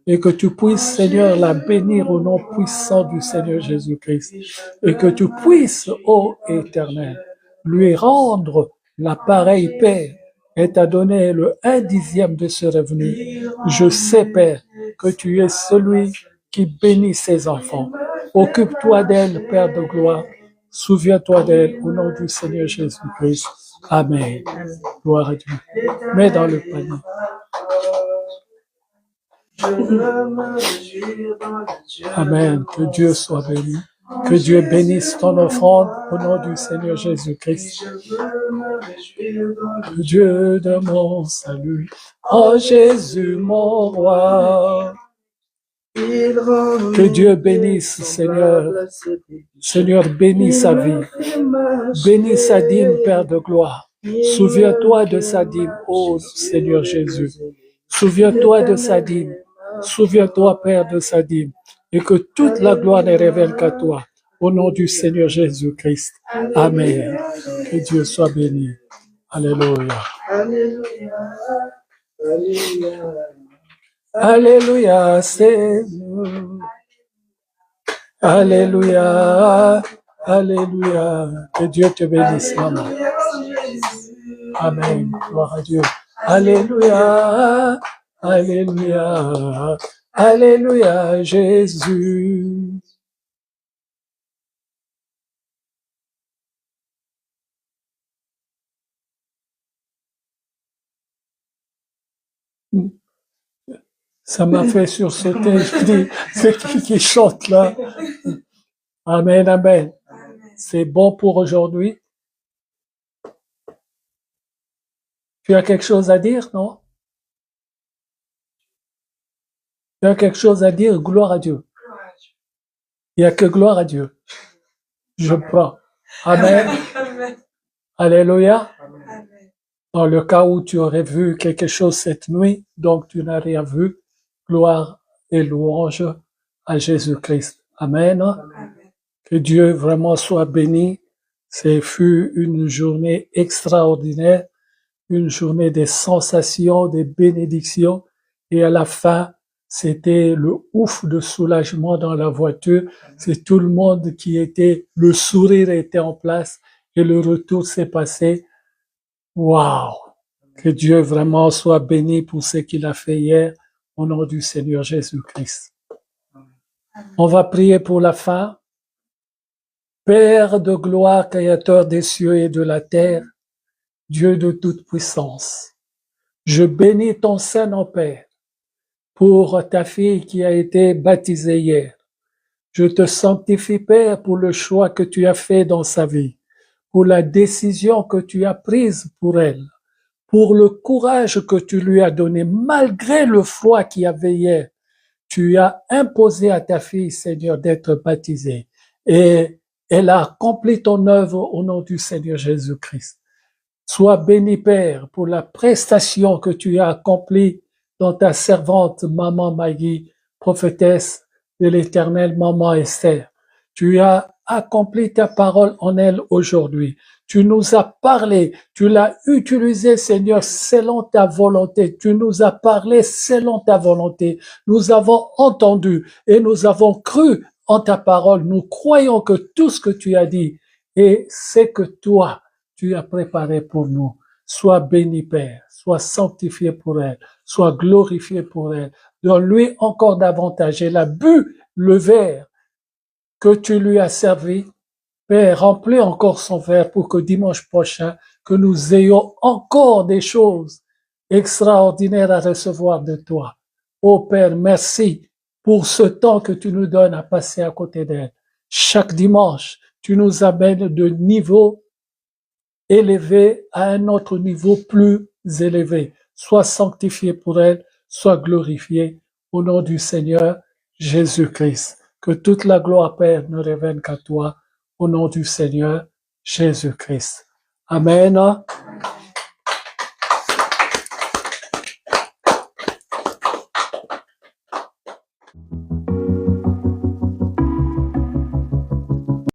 Et que tu puisses, Seigneur, la bénir au nom puissant du Seigneur Jésus-Christ. Et que tu puisses, ô Éternel, lui rendre l'appareil, Père, et t'a donné le 1/10 de ce revenu. Je sais, Père, que tu es celui qui bénit ses enfants. Occupe-toi d'elle, Père de gloire. Souviens-toi d'elle au nom du Seigneur Jésus-Christ. Amen. Gloire à Dieu. Mets dans le panier. Amen. Que Dieu soit béni. Que Dieu bénisse ton offrande au nom du Seigneur Jésus-Christ. Que Dieu de mon salut, oh Jésus mon roi. Que Dieu bénisse, Seigneur. Seigneur, bénis sa vie. Bénis sa dîme, Père de gloire. Souviens-toi de sa dîme, ô Seigneur Jésus. Souviens-toi de sa dîme. Souviens-toi, Père, de sa dîme. Et que toute la gloire ne révèle qu'à toi. Au nom du Seigneur Jésus-Christ. Amen. Que Dieu soit béni. Alléluia. Alléluia, Seigneur. Alléluia. Alléluia. Que Dieu te bénisse, maman. Amen. Gloire à Dieu. Alléluia. Alléluia. Alléluia, Jésus. Ça m'a fait sursauter. Je dis, c'est qui chante là? Amen, amen. C'est bon pour aujourd'hui. Tu as quelque chose à dire, non? Tu as quelque chose à dire? Gloire à Dieu. Il n'y a que gloire à Dieu. Je prends. Amen. Alléluia. Dans le cas où tu aurais vu quelque chose cette nuit, donc tu n'as rien vu, gloire et louange à Jésus-Christ. Amen. Que Dieu vraiment soit béni. Ce fut une journée extraordinaire, une journée des sensations, des bénédictions, et à la fin, c'était le ouf de soulagement dans la voiture. C'est tout le monde qui était, le sourire était en place et le retour s'est passé. Waouh! Que Dieu vraiment soit béni pour ce qu'il a fait hier au nom du Seigneur Jésus-Christ. On va prier pour la fin. Père de gloire, créateur des cieux et de la terre, Dieu de toute puissance, je bénis ton Saint-Nom, Père, pour ta fille qui a été baptisée hier. Je te sanctifie, Père, pour le choix que tu as fait dans sa vie, pour la décision que tu as prise pour elle, pour le courage que tu lui as donné, malgré le froid qu'il y avait hier. tu as imposé à ta fille, Seigneur, d'être baptisée. Et elle a accompli ton œuvre au nom du Seigneur Jésus-Christ. Sois béni, Père, pour la prestation que tu as accomplie dans ta servante, Maman Maggie, prophétesse de l'Éternel, Maman Esther. Tu as accompli ta parole en elle aujourd'hui. Tu nous as parlé, tu l'as utilisé, Seigneur, selon ta volonté. Tu nous as parlé selon ta volonté. Nous avons entendu et nous avons cru en ta parole. Nous croyons que tout ce que tu as dit, et c'est que toi, tu as préparé pour nous. Sois béni, Père. Sois sanctifié pour elle. Sois glorifié pour elle. Donne-lui encore davantage. Elle a bu le verre que tu lui as servi. Père, remplis encore son verre pour que dimanche prochain, que nous ayons encore des choses extraordinaires à recevoir de toi. Oh Père, merci pour ce temps que tu nous donnes à passer à côté d'elle. Chaque dimanche, tu nous amènes de niveau élevé à un autre niveau plus élevé. Sois sanctifié pour elle, sois glorifié au nom du Seigneur Jésus-Christ. Que toute la gloire, Père, ne revienne qu'à toi au nom du Seigneur Jésus-Christ. Amen.